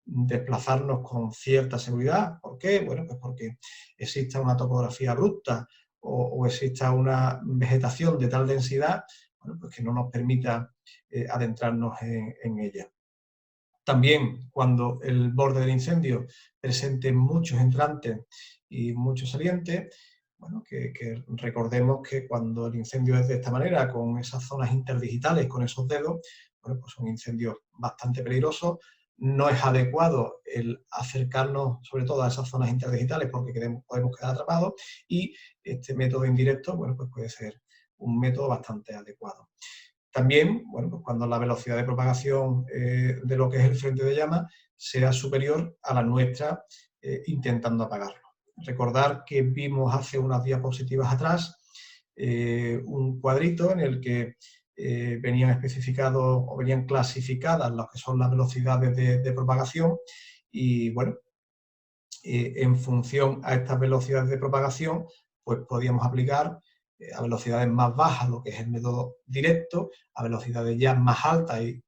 desplazarnos con cierta seguridad. ¿Por qué? Bueno, pues porque exista una topografía abrupta o exista una vegetación de tal densidad, bueno, pues que no nos permita adentrarnos en ella. También cuando el borde del incendio presente muchos entrantes y muchos salientes, bueno, que recordemos que cuando el incendio es de esta manera, con esas zonas interdigitales, con esos dedos, bueno, pues son incendios bastante peligrosos no es adecuado el acercarnos sobre todo a esas zonas interdigitales porque podemos quedar atrapados, y este método indirecto, bueno, pues puede ser un método bastante adecuado. También, bueno, pues cuando la velocidad de propagación de lo que es el frente de llama sea superior a la nuestra intentando apagarlo. Recordar que vimos hace unas diapositivas atrás un cuadrito en el que venían especificados o venían clasificadas lo que son las velocidades de propagación, y bueno, en función a estas velocidades de propagación, pues podíamos aplicar a velocidades más bajas lo que es el método directo, a velocidades ya más altas y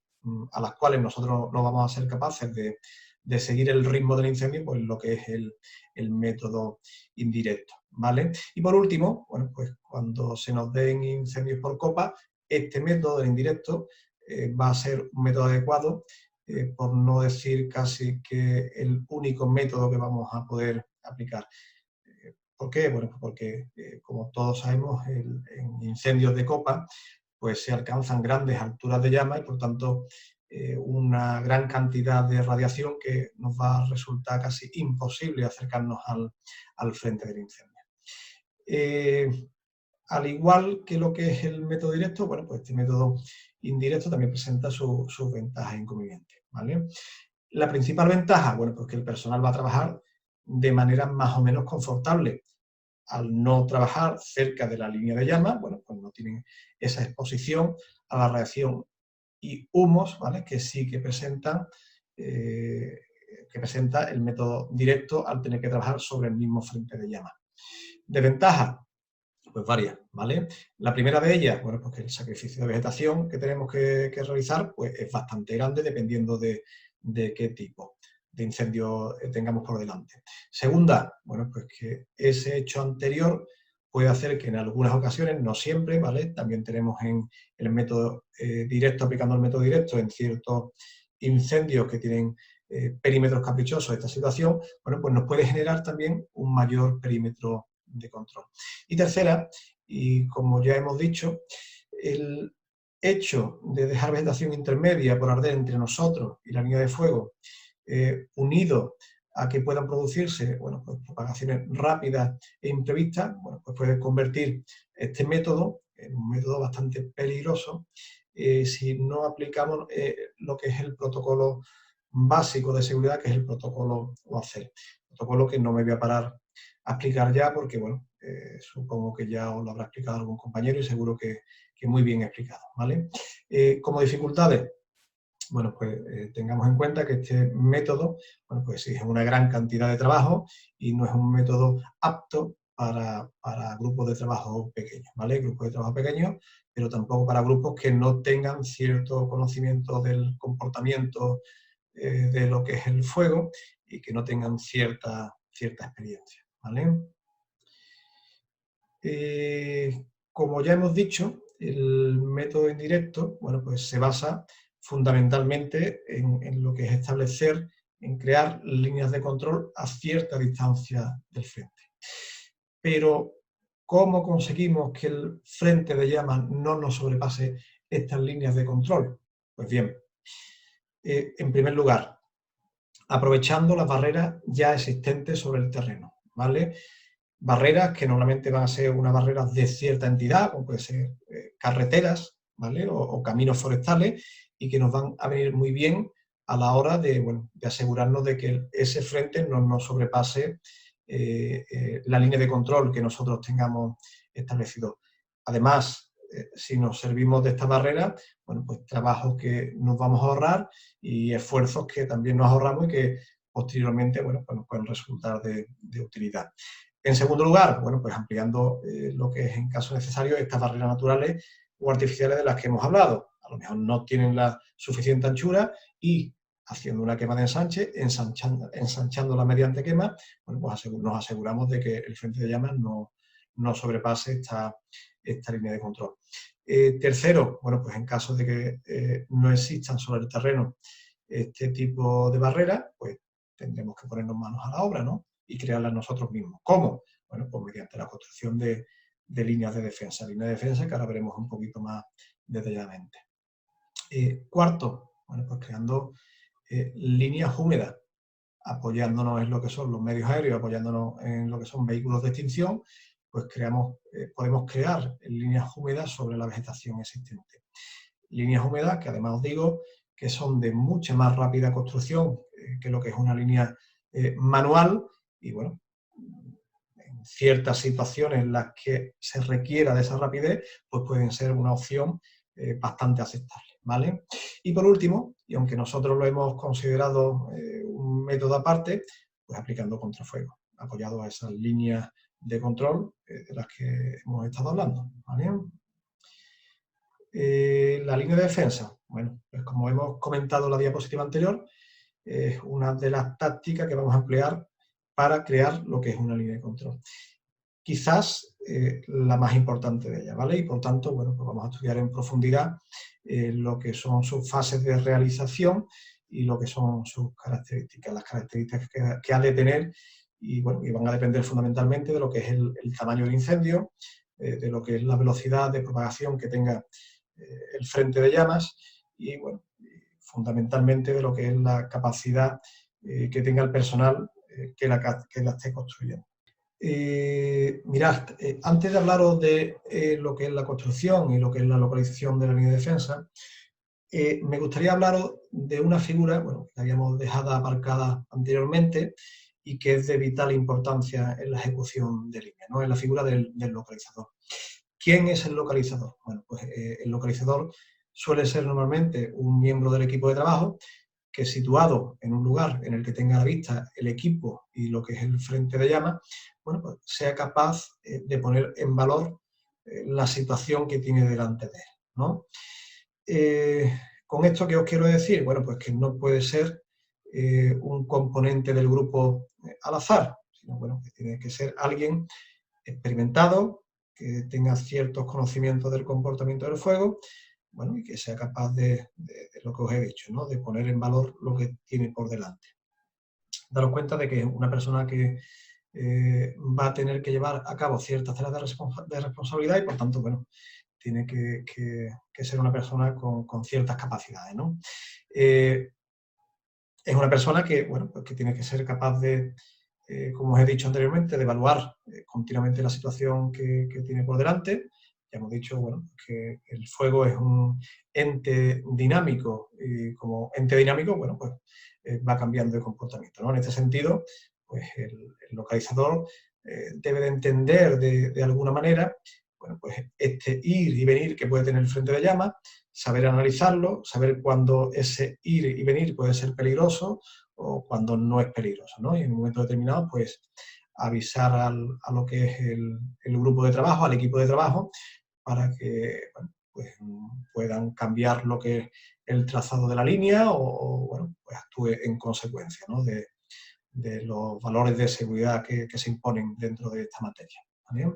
a las cuales nosotros no vamos a ser capaces de seguir el ritmo del incendio, pues lo que es el método indirecto, ¿vale? Y por último, bueno, pues cuando se nos den incendios por copa, este método, el indirecto, va a ser un método adecuado, por no decir casi que el único método que vamos a poder aplicar. ¿Por qué? Bueno, pues porque, como todos sabemos, en incendios de copa, pues se alcanzan grandes alturas de llama y, por tanto, una gran cantidad de radiación que nos va a resultar casi imposible acercarnos al frente del incendio. Al igual que lo que es el método directo, bueno, pues este método indirecto también presenta sus ventajas e inconvenientes, ¿vale? La principal ventaja, bueno, pues que el personal va a trabajar de manera más o menos confortable. Al no trabajar cerca de la línea de llama, bueno, pues no tienen esa exposición a la radiación y humos, ¿vale? Que sí que presentan, que presenta el método directo al tener que trabajar sobre el mismo frente de llama. Desventaja, pues varias, ¿vale? La primera de ellas, bueno, pues que el sacrificio de vegetación que tenemos que realizar, pues es bastante grande dependiendo de qué tipo de incendio tengamos por delante. Segunda, bueno, pues que ese hecho anterior puede hacer que en algunas ocasiones, no siempre, ¿vale? También tenemos en el método directo, aplicando el método directo en ciertos incendios que tienen perímetros caprichosos esta situación, bueno, pues nos puede generar también un mayor perímetro de control. Y tercera, y como ya hemos dicho, el hecho de dejar vegetación intermedia por arder entre nosotros y la línea de fuego, unido a que puedan producirse, bueno, pues propagaciones rápidas e imprevistas, bueno, pues puede convertir este método en un método bastante peligroso si no aplicamos lo que es el protocolo básico de seguridad, que es el protocolo OACER. Protocolo que no me voy a parar a explicar ya porque, bueno, supongo que ya os lo habrá explicado algún compañero y seguro que muy bien explicado, ¿vale? Como dificultades, bueno, pues tengamos en cuenta que este método, bueno, pues exige una gran cantidad de trabajo y no es un método apto para grupos de trabajo pequeños, ¿vale? Grupos de trabajo pequeños, pero tampoco para grupos que no tengan cierto conocimiento del comportamiento de lo que es el fuego y que no tengan cierta experiencia, ¿vale? Como ya hemos dicho, el método indirecto, bueno, pues se basa fundamentalmente en lo que es establecer, en crear líneas de control a cierta distancia del frente. Pero, ¿cómo conseguimos que el frente de llama no nos sobrepase estas líneas de control? Pues bien, en primer lugar, aprovechando las barreras ya existentes sobre el terreno, ¿vale? Barreras que normalmente van a ser unas barreras de cierta entidad, como pueden ser carreteras, ¿vale? O caminos forestales, y que nos van a venir muy bien a la hora de, bueno, de asegurarnos de que ese frente no nos sobrepase la línea de control que nosotros tengamos establecido. Además, si nos servimos de esta barrera, bueno, pues trabajos que nos vamos a ahorrar y esfuerzos que también nos ahorramos y que posteriormente, bueno, pues nos pueden resultar de utilidad. En segundo lugar, bueno, pues ampliando lo que es en caso necesario estas barreras naturales o artificiales de las que hemos hablado. A lo mejor no tienen la suficiente anchura y haciendo una quema de ensanche, ensanchándola mediante quema, bueno, pues nos aseguramos de que el frente de llamas no sobrepase esta línea de control. Tercero, bueno, pues en caso de que no existan sobre el terreno este tipo de barreras, pues tendremos que ponernos manos a la obra, ¿no? Y crearlas nosotros mismos. ¿Cómo? Bueno, pues mediante la construcción de líneas de defensa que ahora veremos un poquito más detalladamente. Cuarto, bueno, pues creando líneas húmedas, apoyándonos en lo que son los medios aéreos, apoyándonos en lo que son vehículos de extinción, pues podemos crear líneas húmedas sobre la vegetación existente. Líneas húmedas que además os digo que son de mucha más rápida construcción que lo que es una línea manual y bueno, en ciertas situaciones en las que se requiera de esa rapidez, pues pueden ser una opción bastante aceptable, ¿vale? Y por último, y aunque nosotros lo hemos considerado un método aparte, pues aplicando contrafuego, apoyado a esas líneas de control de las que hemos estado hablando, ¿vale? La línea de defensa, bueno, pues como hemos comentado en la diapositiva anterior, es una de las tácticas que vamos a emplear para crear lo que es una línea de control. Quizás la más importante de ellas, ¿vale? Y por tanto, bueno, pues vamos a estudiar en profundidad lo que son sus fases de realización y lo que son sus características, las características que ha de tener y, bueno, y van a depender fundamentalmente de lo que es el tamaño del incendio, de lo que es la velocidad de propagación que tenga el frente de llamas y, bueno, fundamentalmente de lo que es la capacidad que tenga el personal que la esté construyendo. Mirad, antes de hablaros de lo que es la construcción y lo que es la localización de la línea de defensa, me gustaría hablaros de una figura, bueno, que habíamos dejado aparcada anteriormente y que es de vital importancia en la ejecución de línea, ¿no? Es la figura del localizador. ¿Quién es el localizador? Bueno, pues el localizador suele ser normalmente un miembro del equipo de trabajo que situado en un lugar en el que tenga a la vista el equipo y lo que es el frente de llama, bueno, pues sea capaz de poner en valor la situación que tiene delante de él, ¿no? ¿Con esto qué os quiero decir? Bueno, pues que no puede ser un componente del grupo al azar, sino bueno, que tiene que ser alguien experimentado, que tenga ciertos conocimientos del comportamiento del fuego, bueno, y que sea capaz de lo que os he dicho, ¿no? De poner en valor lo que tiene por delante. Daros cuenta de que es una persona que va a tener que llevar a cabo ciertas tareas de responsabilidad y, por tanto, bueno, tiene que ser una persona con ciertas capacidades, ¿no? Es una persona que, bueno, pues que tiene que ser capaz de, como os he dicho anteriormente, de evaluar continuamente la situación que tiene por delante. Ya hemos dicho, bueno, que el fuego es un ente dinámico y como ente dinámico, bueno, pues va cambiando de comportamiento, ¿no? En este sentido, pues el localizador debe de entender de alguna manera, bueno, pues este ir y venir que puede tener el frente de llama, saber analizarlo, saber cuándo ese ir y venir puede ser peligroso o cuando no es peligroso, ¿no? Y en un momento determinado, pues avisar a lo que es el grupo de trabajo, al equipo de trabajo, para que bueno, pues, puedan cambiar lo que es el trazado de la línea o bueno, pues actúe en consecuencia, ¿no? de los valores de seguridad que se imponen dentro de esta materia. ¿Vale?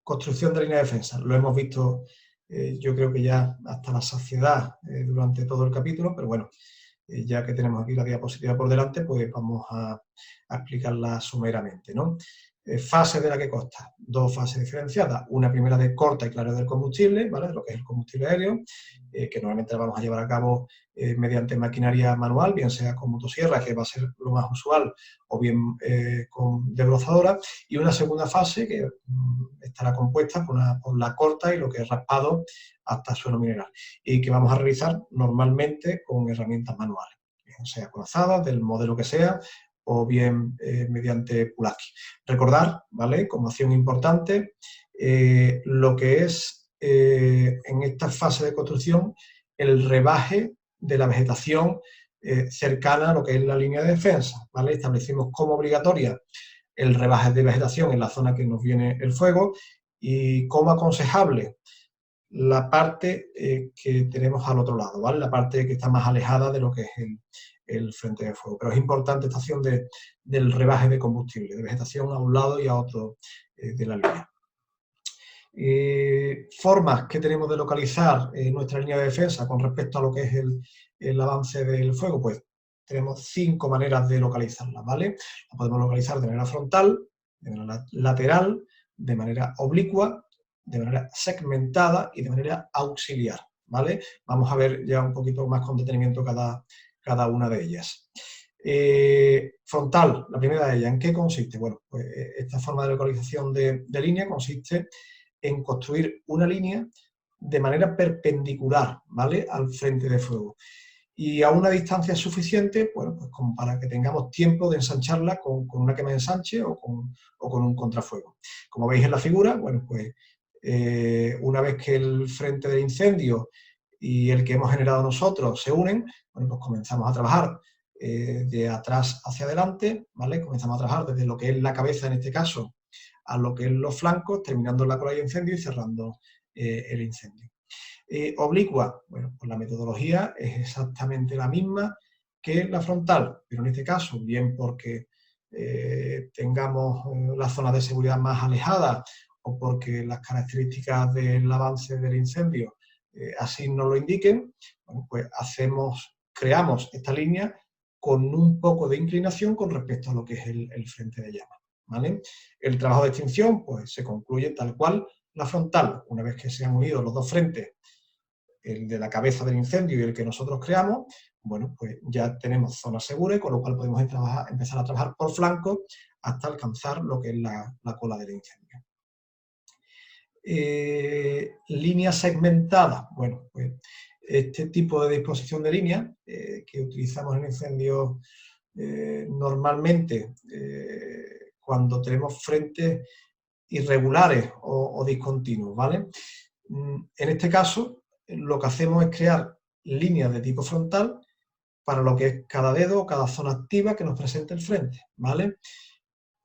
Construcción de línea de defensa. Lo hemos visto, yo creo que ya hasta la saciedad durante todo el capítulo, pero bueno, ya que tenemos aquí la diapositiva por delante, pues vamos a explicarla someramente, ¿no? Fase de la que consta, dos fases diferenciadas, una primera de corta y clareo del combustible, ¿vale? Lo que es el combustible aéreo, que normalmente la vamos a llevar a cabo mediante maquinaria manual, bien sea con motosierra, que va a ser lo más usual, o bien con desbrozadora, y una segunda fase que estará compuesta por la corta y lo que es raspado hasta suelo mineral, y que vamos a realizar normalmente con herramientas manuales, bien sea con azadas, del modelo que sea, o bien mediante Pulaski. Recordar, ¿vale?, como acción importante, lo que es en esta fase de construcción el rebaje de la vegetación cercana a lo que es la línea de defensa, ¿vale? Establecimos como obligatoria el rebaje de vegetación en la zona que nos viene el fuego y como aconsejable la parte que tenemos al otro lado, ¿vale? La parte que está más alejada de lo que es el frente de fuego. Pero es importante esta acción del rebaje de combustible, de vegetación a un lado y a otro de la línea. Formas que tenemos de localizar nuestra línea de defensa con respecto a lo que es el avance del fuego, pues tenemos 5 maneras de localizarla, ¿vale? La podemos localizar de manera frontal, de manera lateral, de manera oblicua, de manera segmentada y de manera auxiliar, ¿vale? Vamos a ver ya un poquito más con detenimiento cada una de ellas. Frontal, la primera de ellas, ¿en qué consiste? Bueno, pues esta forma de localización de línea consiste en construir una línea de manera perpendicular, ¿vale?, al frente de fuego. Y a una distancia suficiente, bueno, pues como para que tengamos tiempo de ensancharla con una quema de ensanche o con un contrafuego. Como veis en la figura, bueno, pues una vez que el frente del incendio y el que hemos generado nosotros se unen, bueno, pues comenzamos a trabajar de atrás hacia adelante, ¿vale? Comenzamos a trabajar desde lo que es la cabeza en este caso a lo que es los flancos, terminando la cola de incendio y cerrando el incendio. Oblicua, bueno, pues la metodología es exactamente la misma que la frontal, pero en este caso, bien porque tengamos las zonas de seguridad más alejadas o porque las características del avance del incendio así nos lo indiquen, bueno, pues creamos esta línea con un poco de inclinación con respecto a lo que es el frente de llama, ¿vale? El trabajo de extinción pues, se concluye tal cual la frontal, una vez que se han unido los dos frentes, el de la cabeza del incendio y el que nosotros creamos, bueno, pues ya tenemos zona segura, con lo cual podemos empezar a trabajar por flanco hasta alcanzar lo que es la cola del incendio. Línea segmentada, bueno, pues este tipo de disposición de línea que utilizamos en incendios normalmente cuando tenemos frentes irregulares o discontinuos, ¿vale? En este caso, lo que hacemos es crear líneas de tipo frontal para lo que es cada dedo o cada zona activa que nos presenta el frente, ¿vale?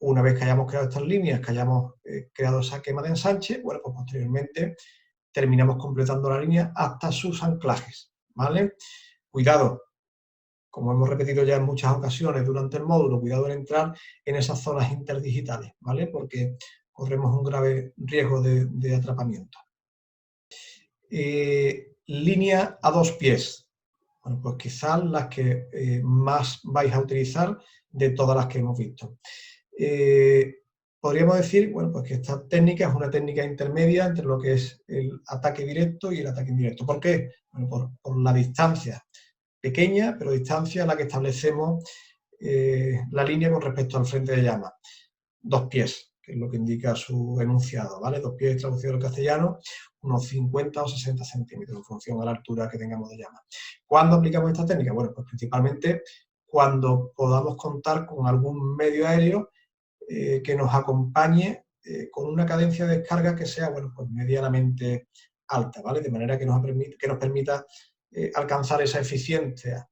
Una vez que hayamos creado estas líneas, que hayamos creado esa quema de ensanche, bueno, pues posteriormente terminamos completando la línea hasta sus anclajes, ¿vale? Cuidado, como hemos repetido ya en muchas ocasiones durante el módulo, cuidado en entrar en esas zonas interdigitales, ¿vale? Porque corremos un grave riesgo de atrapamiento. Línea a dos pies. Bueno, pues quizás las que más vais a utilizar de todas las que hemos visto. Podríamos decir, bueno, pues que esta técnica es una técnica intermedia entre lo que es el ataque directo y el ataque indirecto. ¿Por qué? Bueno, por la distancia pequeña, pero distancia a la que establecemos la línea con respecto al frente de llama. 2 pies, que es lo que indica su enunciado, ¿vale? 2 pies traducido al castellano, unos 50 o 60 centímetros, en función a la altura que tengamos de llama. ¿Cuándo aplicamos esta técnica? Bueno, pues principalmente cuando podamos contar con algún medio aéreo que nos acompañe con una cadencia de descarga que sea, bueno, pues medianamente alta, ¿vale? De manera que nos permita alcanzar esa eficiencia,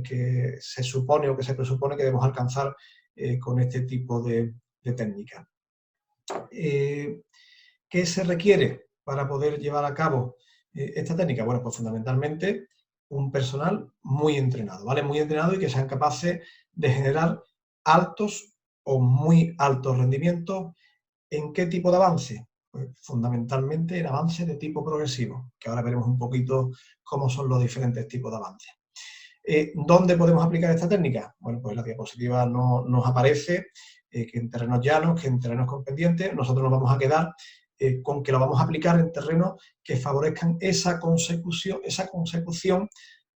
que se supone o que se presupone que debemos alcanzar con este tipo de técnica. ¿Qué se requiere para poder llevar a cabo esta técnica? Bueno, pues fundamentalmente un personal muy entrenado, ¿vale? Muy entrenado y que sean capaces de generar altos o muy altos rendimientos. ¿En qué tipo de avance? Pues fundamentalmente en avance de tipo progresivo, que ahora veremos un poquito cómo son los diferentes tipos de avance. ¿Dónde podemos aplicar esta técnica? Bueno, pues la diapositiva nos aparece que en terrenos llanos, que en terrenos con pendientes, nosotros nos vamos a quedar con que lo vamos a aplicar en terrenos que favorezcan esa consecución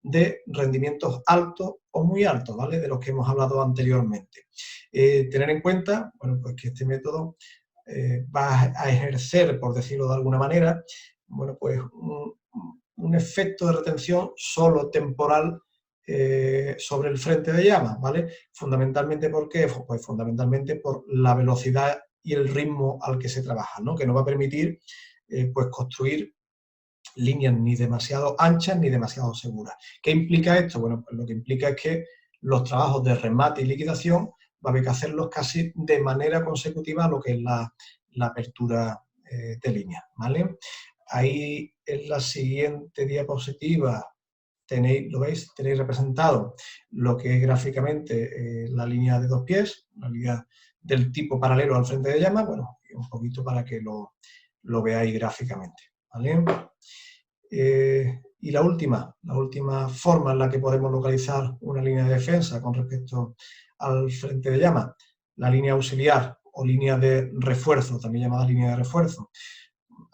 de rendimientos altos o muy altos, ¿vale? De los que hemos hablado anteriormente. Tener en cuenta, bueno, pues que este método va a ejercer, por decirlo de alguna manera, bueno, pues un efecto de retención solo temporal sobre el frente de llama, ¿vale? Fundamentalmente, ¿por qué? Pues fundamentalmente por la velocidad y el ritmo al que se trabaja, ¿no? Que nos va a permitir pues construir líneas ni demasiado anchas ni demasiado seguras. ¿Qué implica esto? Bueno, pues lo que implica es que los trabajos de remate y liquidación va a haber que hacerlos casi de manera consecutiva a lo que es la apertura de línea, ¿vale? Ahí en la siguiente diapositiva tenéis, ¿lo veis? Tenéis representado lo que es gráficamente la línea de 2 pies, la línea del tipo paralelo al frente de llama, bueno, y un poquito para que lo veáis gráficamente, ¿vale? Y la última forma en la que podemos localizar una línea de defensa con respecto al frente de llama, la línea auxiliar o línea de refuerzo, también llamada línea de refuerzo.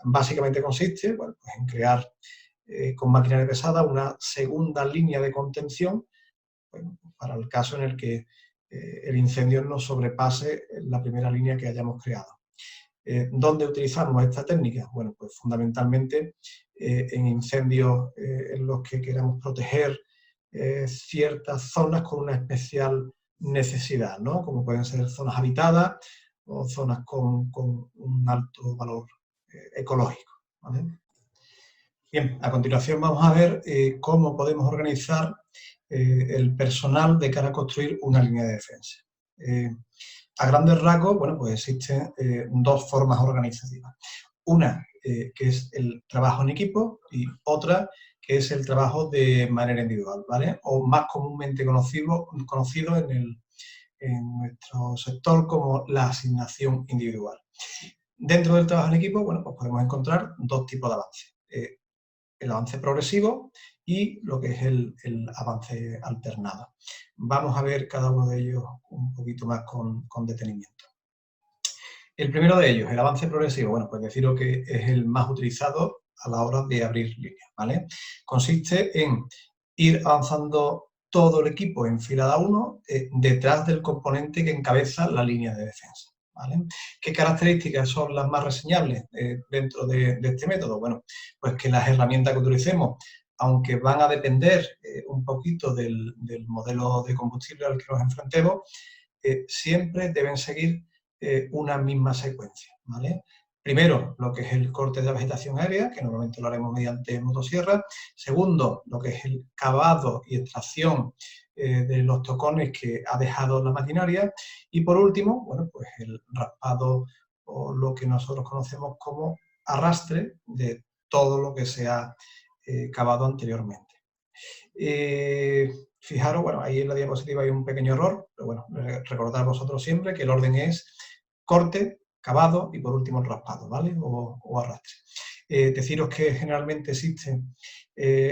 básicamente consiste, bueno, pues en crear con maquinaria pesada una segunda línea de contención, bueno, para el caso en el que el incendio no sobrepase la primera línea que hayamos creado. ¿Dónde utilizamos esta técnica? Bueno, pues fundamentalmente en incendios en los que queramos proteger ciertas zonas con una especial necesidad, ¿no? Como pueden ser zonas habitadas o zonas con un alto valor ecológico, ¿vale? Bien, a continuación vamos a ver cómo podemos organizar el personal de cara a construir una línea de defensa. A grandes rasgos, bueno, pues existen dos formas organizativas. Una, que es el trabajo en equipo, y otra, que es el trabajo de manera individual, ¿vale? O más comúnmente conocido en nuestro sector como la asignación individual. Dentro del trabajo en equipo, bueno, pues podemos encontrar dos tipos de avance. El avance progresivo y lo que es el avance alternado. Vamos a ver cada uno de ellos un poquito más con detenimiento. El primero de ellos, el avance progresivo, bueno, pues deciros que es el más utilizado a la hora de abrir líneas, ¿vale? Consiste en ir avanzando todo el equipo en filada 1 detrás del componente que encabeza la línea de defensa, ¿vale? ¿Qué características son las más reseñables dentro de este método? Bueno, pues que las herramientas que utilicemos, aunque van a depender un poquito del modelo de combustible al que nos enfrentemos, siempre deben seguir una misma secuencia, ¿vale? Primero, lo que es el corte de la vegetación aérea, que normalmente lo haremos mediante motosierra. Segundo, lo que es el cavado y extracción de los tocones que ha dejado la maquinaria. Y por último, bueno, pues el raspado o lo que nosotros conocemos como arrastre de todo lo que se ha cavado anteriormente. Fijaros, bueno, ahí en la diapositiva hay un pequeño error, pero bueno, recordad vosotros siempre que el orden es corte, cavado y por último el raspado, ¿vale? O arrastre. Deciros que generalmente existe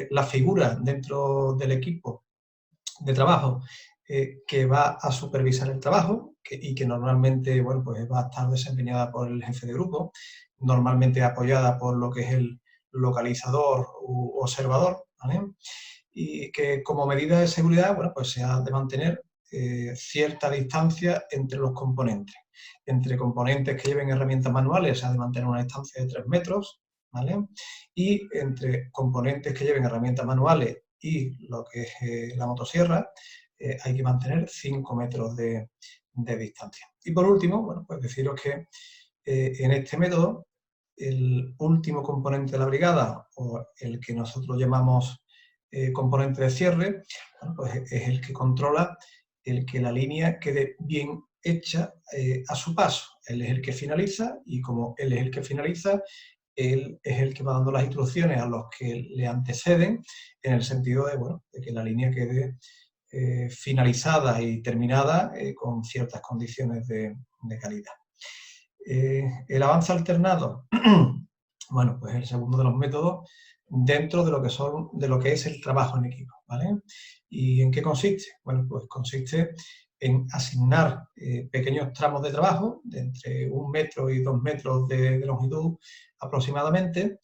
la figura dentro del equipo de trabajo que va a supervisar el trabajo y que normalmente, bueno, pues va a estar desempeñada por el jefe de grupo, normalmente apoyada por lo que es el localizador u observador, ¿vale? Y que como medida de seguridad, bueno, pues se ha de mantener cierta distancia entre los componentes. Entre componentes que lleven herramientas manuales se ha de mantener una distancia de 3 metros, ¿vale? Y entre componentes que lleven herramientas manuales y lo que es la motosierra, hay que mantener 5 metros de distancia. Y por último, bueno, pues deciros que en este método, el último componente de la brigada, o el que nosotros llamamos componente de cierre, bueno, pues es el que controla el que la línea quede bien hecha a su paso. Él es el que finaliza y como él es el que finaliza, él es el que va dando las instrucciones a los que le anteceden en el sentido de, bueno, de que la línea quede finalizada y terminada con ciertas condiciones de calidad. El avance alternado, bueno, pues el segundo de los métodos dentro de lo que es el trabajo en equipo, ¿vale? ¿Y en qué consiste? Bueno, pues consiste en asignar pequeños tramos de trabajo de entre 1 metro y 2 metros de longitud aproximadamente,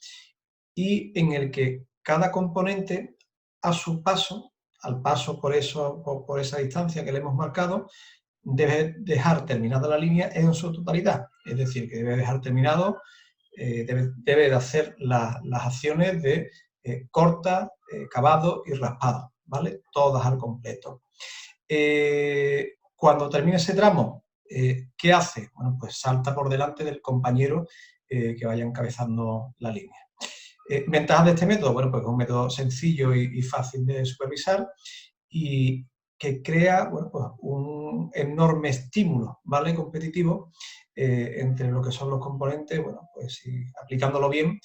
y en el que cada componente a su paso, al paso por esa distancia que le hemos marcado, debe dejar terminada la línea en su totalidad, es decir, que debe dejar terminado, debe de hacer las acciones de corta, cavado y raspado, ¿vale? Todas al completo. Cuando termine ese tramo, ¿qué hace? Bueno, pues salta por delante del compañero que vaya encabezando la línea. ¿Ventajas de este método? Bueno, pues es un método sencillo y fácil de supervisar y que crea, bueno, pues un enorme estímulo, ¿vale? Competitivo entre lo que son los componentes. Bueno, pues si aplicándolo bien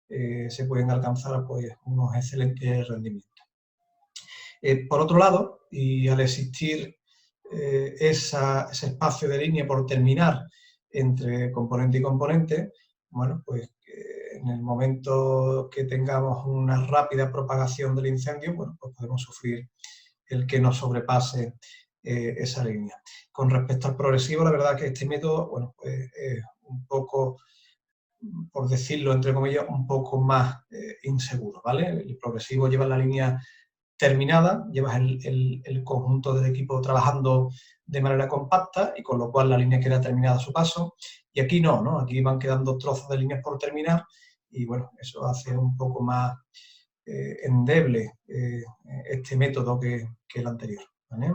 se pueden alcanzar pues unos excelentes rendimientos. Por otro lado, y al existir ese espacio de línea por terminar entre componente y componente, bueno, pues en el momento que tengamos una rápida propagación del incendio, bueno, pues podemos sufrir el que nos sobrepase esa línea. Con respecto al progresivo, la verdad que este método, bueno, pues es un poco por decirlo entre comillas, un poco más inseguro, ¿vale? El progresivo lleva la línea terminada, llevas el conjunto del equipo trabajando de manera compacta y con lo cual la línea queda terminada a su paso. Y aquí no, ¿no? Aquí van quedando trozos de líneas por terminar y bueno, eso hace un poco más endeble este método que el anterior, ¿vale?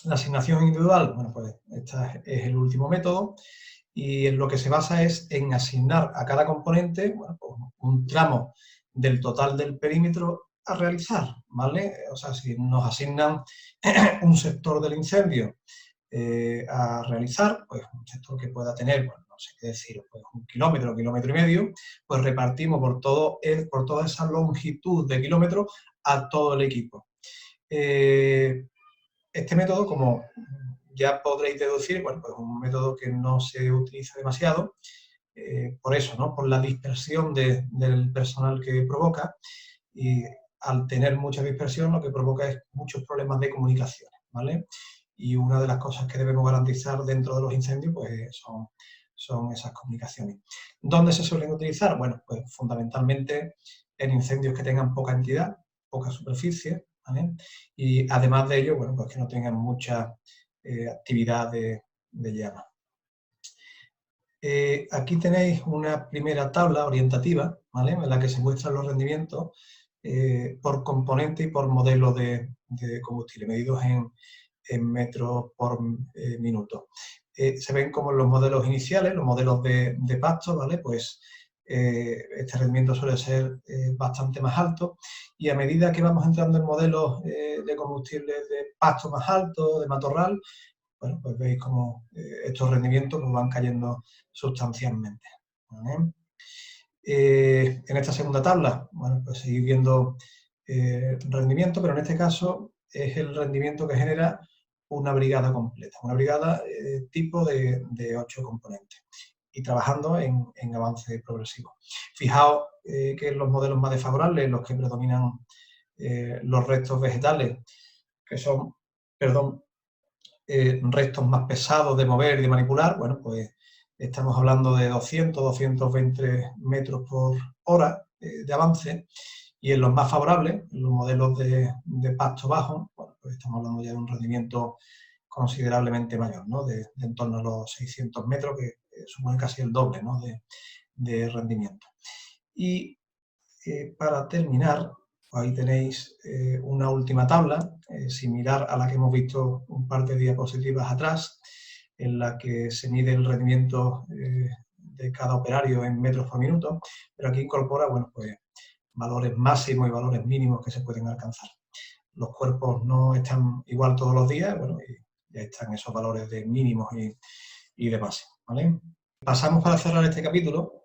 La asignación individual, bueno, pues este es el último método y en lo que se basa es en asignar a cada componente, bueno, pues un tramo del total del perímetro a realizar, ¿vale? O sea, si nos asignan un sector del incendio a realizar, pues un sector que pueda tener, bueno, no sé qué decir, pues 1 kilómetro, 1,5 kilómetros, pues repartimos por toda esa longitud de kilómetros a todo el equipo. Este método, como ya podréis deducir, bueno, pues es un método que no se utiliza demasiado, por eso, ¿no? Por la dispersión del personal que provoca, y al tener mucha dispersión lo que provoca es muchos problemas de comunicación, ¿vale? Y una de las cosas que debemos garantizar dentro de los incendios pues son esas comunicaciones. ¿Dónde se suelen utilizar? Bueno, pues fundamentalmente en incendios que tengan poca entidad, poca superficie, ¿vale? Y además de ello, bueno, pues que no tengan mucha actividad de llama. Aquí tenéis una primera tabla orientativa, ¿vale? En la que se muestran los rendimientos por componente y por modelo de combustible, medidos en metros por minuto. Se ven como los modelos iniciales, los modelos de pasto, ¿vale? Pues este rendimiento suele ser bastante más alto y a medida que vamos entrando en modelos de combustible de pasto más alto, de matorral, bueno, pues veis como estos rendimientos pues van cayendo sustancialmente, ¿vale? En esta segunda tabla, bueno, pues seguir viendo rendimiento, pero en este caso es el rendimiento que genera una brigada completa, una brigada tipo de 8 componentes y trabajando en avance progresivo. Fijaos que en los modelos más desfavorables, los que predominan los restos vegetales, que son, perdón, restos más pesados de mover y de manipular, bueno, pues estamos hablando de 200, 220 metros por hora de avance, y en los más favorables, en los modelos de pasto bajo, bueno, pues estamos hablando ya de un rendimiento considerablemente mayor, ¿no? De en torno a los 600 metros, que supone casi el doble, ¿no? de rendimiento. Y para terminar, ahí tenéis una última tabla, similar a la que hemos visto un par de diapositivas atrás, en la que se mide el rendimiento de cada operario en metros por minuto, pero aquí incorpora, bueno, pues valores máximos y valores mínimos que se pueden alcanzar. Los cuerpos no están igual todos los días, bueno, y ya están esos valores de mínimos y de máximos, ¿vale? Pasamos para cerrar este capítulo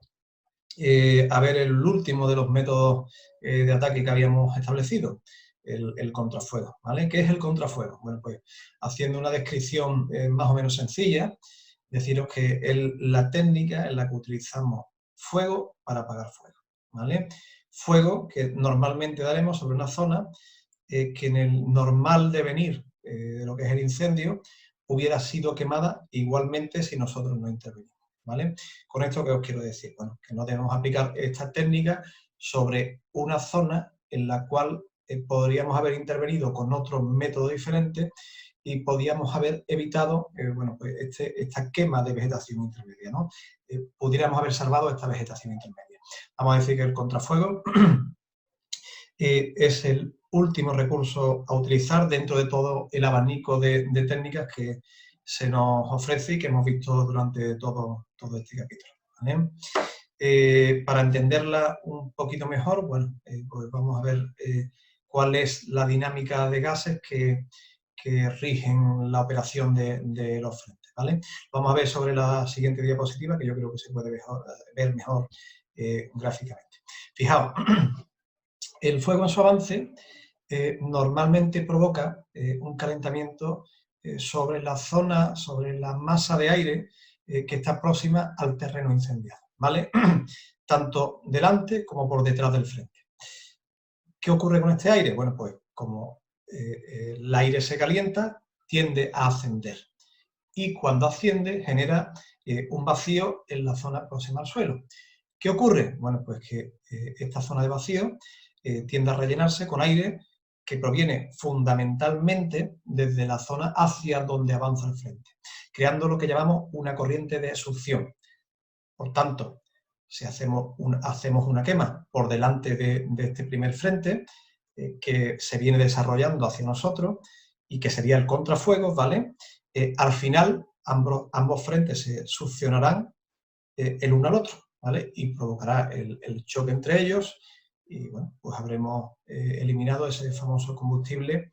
a ver el último de los métodos de ataque que habíamos establecido, el contrafuego, ¿vale? ¿Qué es el contrafuego? Bueno, pues haciendo una descripción más o menos sencilla, deciros que es la técnica en la que utilizamos fuego para apagar fuego, ¿vale? Fuego que normalmente daremos sobre una zona que en el normal devenir de lo que es el incendio hubiera sido quemada igualmente si nosotros no intervenimos, ¿vale? Con esto, ¿qué os quiero decir? Bueno, que no debemos aplicar esta técnica sobre una zona en la cual podríamos haber intervenido con otro método diferente y podíamos haber evitado bueno, pues esta quema de vegetación intermedia, ¿no? Pudiéramos haber salvado esta vegetación intermedia. Vamos a decir que el contrafuego es el último recurso a utilizar dentro de todo el abanico de técnicas que se nos ofrece y que hemos visto durante todo este capítulo, ¿vale? Para entenderla un poquito mejor, bueno, pues vamos a ver cuál es la dinámica de gases que rigen la operación de los frentes, ¿vale? Vamos a ver sobre la siguiente diapositiva, que yo creo que se puede ver mejor gráficamente. Fijaos, el fuego en su avance normalmente provoca un calentamiento sobre la zona, sobre la masa de aire que está próxima al terreno incendiado, ¿vale? Tanto delante como por detrás del frente. ¿Qué ocurre con este aire? Bueno, pues como el aire se calienta, tiende a ascender. Y cuando asciende, genera un vacío en la zona próxima al suelo. ¿Qué ocurre? Bueno, pues que esta zona de vacío tiende a rellenarse con aire que proviene fundamentalmente desde la zona hacia donde avanza el frente, creando lo que llamamos una corriente de succión. Por tanto, si hacemos una quema por delante de este primer frente, que se viene desarrollando hacia nosotros y que sería el contrafuego, ¿vale? Al final, ambos frentes se succionarán el uno al otro, ¿vale? Y provocará el choque entre ellos y, bueno, pues habremos eliminado ese famoso combustible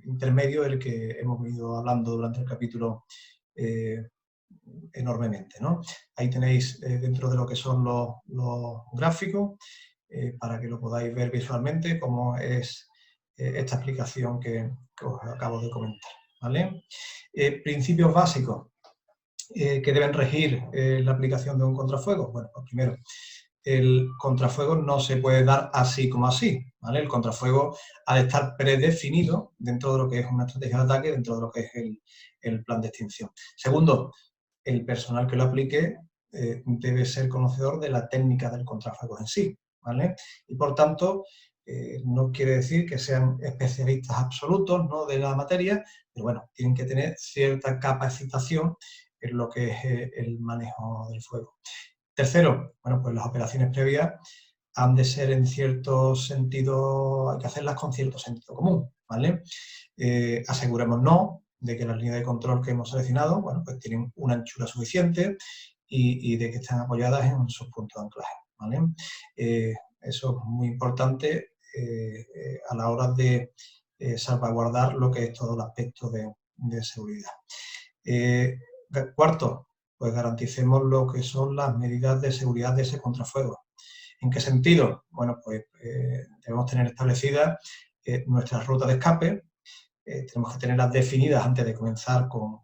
intermedio del que hemos venido hablando durante el capítulo enormemente, ¿no? Ahí tenéis dentro de lo que son los gráficos para que lo podáis ver visualmente cómo es esta explicación que os acabo de comentar, ¿vale? Principios básicos que deben regir la aplicación de un contrafuego. Bueno, pues primero, el contrafuego no se puede dar así como así, ¿vale? El contrafuego ha de estar predefinido dentro de lo que es una estrategia de ataque, dentro de lo que es el plan de extinción. Segundo, el personal que lo aplique debe ser conocedor de la técnica del contrafuego en sí, ¿vale? Y por tanto, no quiere decir que sean especialistas absolutos, ¿no?, de la materia, pero bueno, tienen que tener cierta capacitación en lo que es el manejo del fuego. Tercero, bueno, pues las operaciones previas han de ser en cierto sentido, hay que hacerlas con cierto sentido común, ¿vale? Asegurémonos de que las líneas de control que hemos seleccionado, bueno, pues tienen una anchura suficiente y de que están apoyadas en sus puntos de anclaje, ¿vale? Eso es muy importante a la hora de salvaguardar lo que es todo el aspecto de seguridad. Cuarto, pues garanticemos lo que son las medidas de seguridad de ese contrafuego. ¿En qué sentido? Bueno, pues debemos tener establecidas nuestras rutas de escape, tenemos que tenerlas definidas antes de comenzar con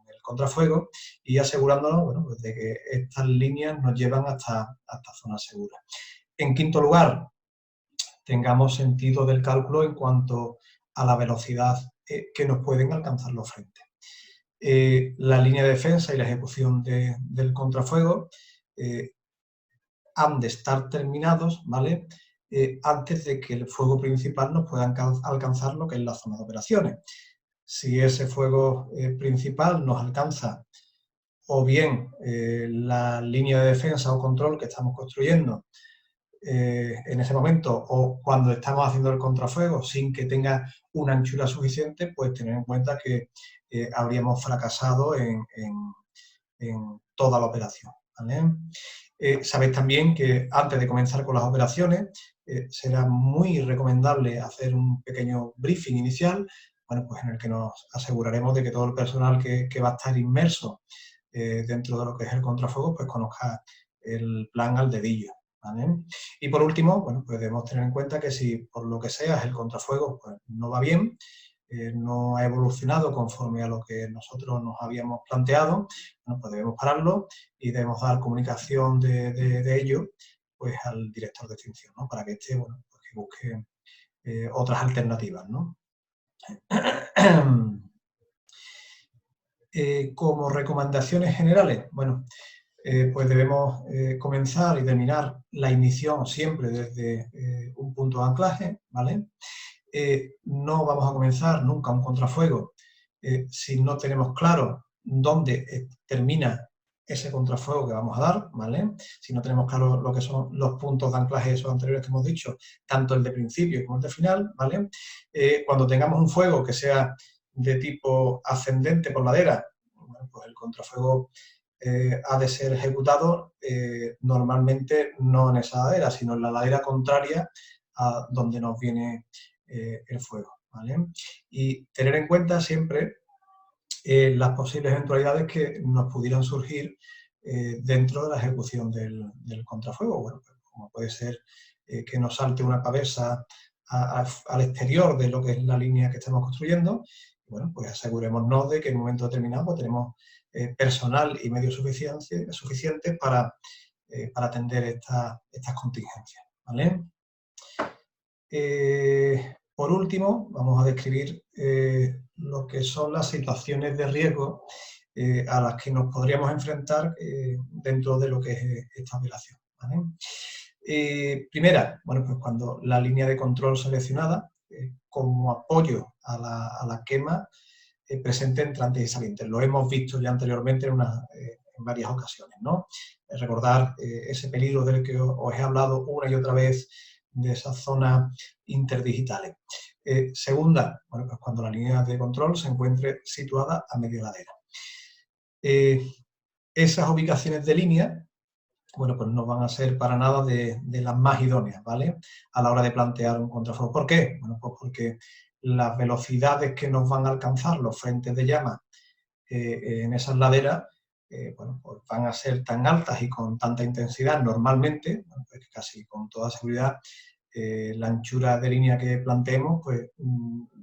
el contrafuego y asegurándonos, bueno, pues de que estas líneas nos llevan hasta zonas seguras. En quinto lugar, tengamos sentido del cálculo en cuanto a la velocidad que nos pueden alcanzar los frentes. La línea de defensa y la ejecución del contrafuego han de estar terminados, ¿vale?, antes de que el fuego principal nos pueda alcanzar lo que es la zona de operaciones. Si ese fuego principal nos alcanza o bien la línea de defensa o control que estamos construyendo en ese momento o cuando estamos haciendo el contrafuego sin que tenga una anchura suficiente, pues tener en cuenta que habríamos fracasado en toda la operación, ¿vale? Sabéis también que antes de comenzar con las operaciones será muy recomendable hacer un pequeño briefing inicial, bueno, pues en el que nos aseguraremos de que todo el personal que va a estar inmerso dentro de lo que es el contrafuego, pues conozca el plan al dedillo, ¿vale? Y por último, bueno, pues debemos tener en cuenta que si por lo que sea el contrafuego pues, no va bien, no ha evolucionado conforme a lo que nosotros nos habíamos planteado, bueno, pues debemos pararlo y debemos dar comunicación de ello pues, al director de extinción, ¿no?, para que éste, bueno, pues que busque otras alternativas, ¿no? Como recomendaciones generales, bueno, pues debemos comenzar y terminar la ignición siempre desde un punto de anclaje, ¿vale? No vamos a comenzar nunca un contrafuego si no tenemos claro dónde termina ese contrafuego que vamos a dar, ¿vale? Si no tenemos claro lo que son los puntos de anclaje esos anteriores que hemos dicho, tanto el de principio como el de final, ¿vale? Cuando tengamos un fuego que sea de tipo ascendente por ladera, bueno, pues el contrafuego ha de ser ejecutado normalmente no en esa ladera, sino en la ladera contraria a donde nos viene el fuego, ¿vale? Y tener en cuenta siempre las posibles eventualidades que nos pudieran surgir dentro de la ejecución del contrafuego. Bueno, pues, como puede ser que nos salte una cabeza al exterior de lo que es la línea que estamos construyendo. Bueno, pues asegurémonos de que en un momento determinado pues, tenemos personal y medios suficientes para atender estas contingencias, ¿vale? Por último, vamos a describir lo que son las situaciones de riesgo a las que nos podríamos enfrentar dentro de lo que es esta operación, ¿vale? Primera, bueno, pues cuando la línea de control seleccionada, como apoyo a la quema, presente entrantes y salientes. Lo hemos visto ya anteriormente en varias ocasiones, ¿no? Recordar ese peligro del que os he hablado una y otra vez, de esas zonas interdigitales. Segunda, bueno, pues cuando la línea de control se encuentre situada a media ladera. Esas ubicaciones de línea, bueno, pues no van a ser para nada de las más idóneas, ¿vale? A la hora de plantear un contrafuego. ¿Por qué? Bueno, pues porque las velocidades que nos van a alcanzar los frentes de llama en esas laderas, bueno, pues van a ser tan altas y con tanta intensidad normalmente, bueno, pues casi con toda seguridad, la anchura de línea que planteemos, pues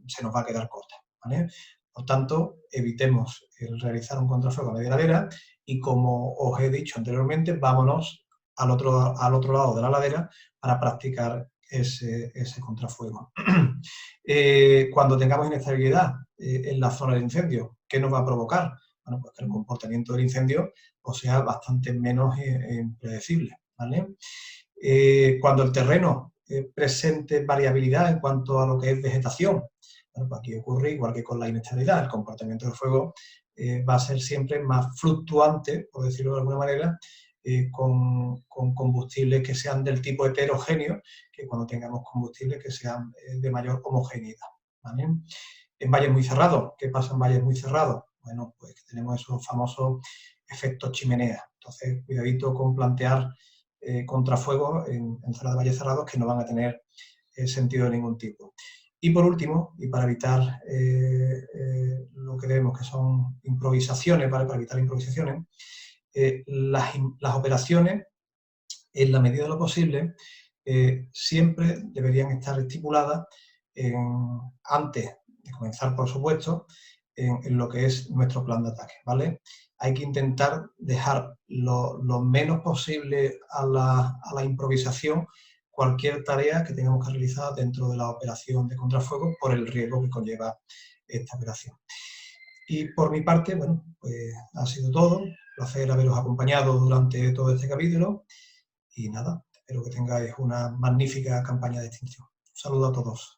se nos va a quedar corta, ¿vale? Por tanto, evitemos el realizar un contrafuego a media ladera y, como os he dicho anteriormente, vámonos al otro lado de la ladera para practicar ese contrafuego. Cuando tengamos inestabilidad en la zona de incendio, ¿qué nos va a provocar? Bueno, pues que el comportamiento del incendio pues, sea bastante menos predecible, ¿vale? Cuando el terreno presente variabilidad en cuanto a lo que es vegetación, bueno, pues aquí ocurre igual que con la inestabilidad, el comportamiento del fuego va a ser siempre más fluctuante, por decirlo de alguna manera, con combustibles que sean del tipo heterogéneo, que cuando tengamos combustibles que sean de mayor homogeneidad, ¿vale? En valles muy cerrados, ¿qué pasa en valles muy cerrados? Bueno, pues tenemos esos famosos efectos chimenea. Entonces, cuidadito con plantear contrafuegos en zonas de valles cerrados que no van a tener sentido de ningún tipo. Y por último, y para evitar lo que vemos que son improvisaciones, ¿vale? Para evitar improvisaciones, las operaciones, en la medida de lo posible, siempre deberían estar estipuladas antes de comenzar, por supuesto, en lo que es nuestro plan de ataque, ¿vale? Hay que intentar dejar lo menos posible a la improvisación cualquier tarea que tengamos que realizar dentro de la operación de contrafuego por el riesgo que conlleva esta operación. Y por mi parte, bueno, pues ha sido todo. Un placer haberos acompañado durante todo este capítulo. Y nada, espero que tengáis una magnífica campaña de extinción. Un saludo a todos.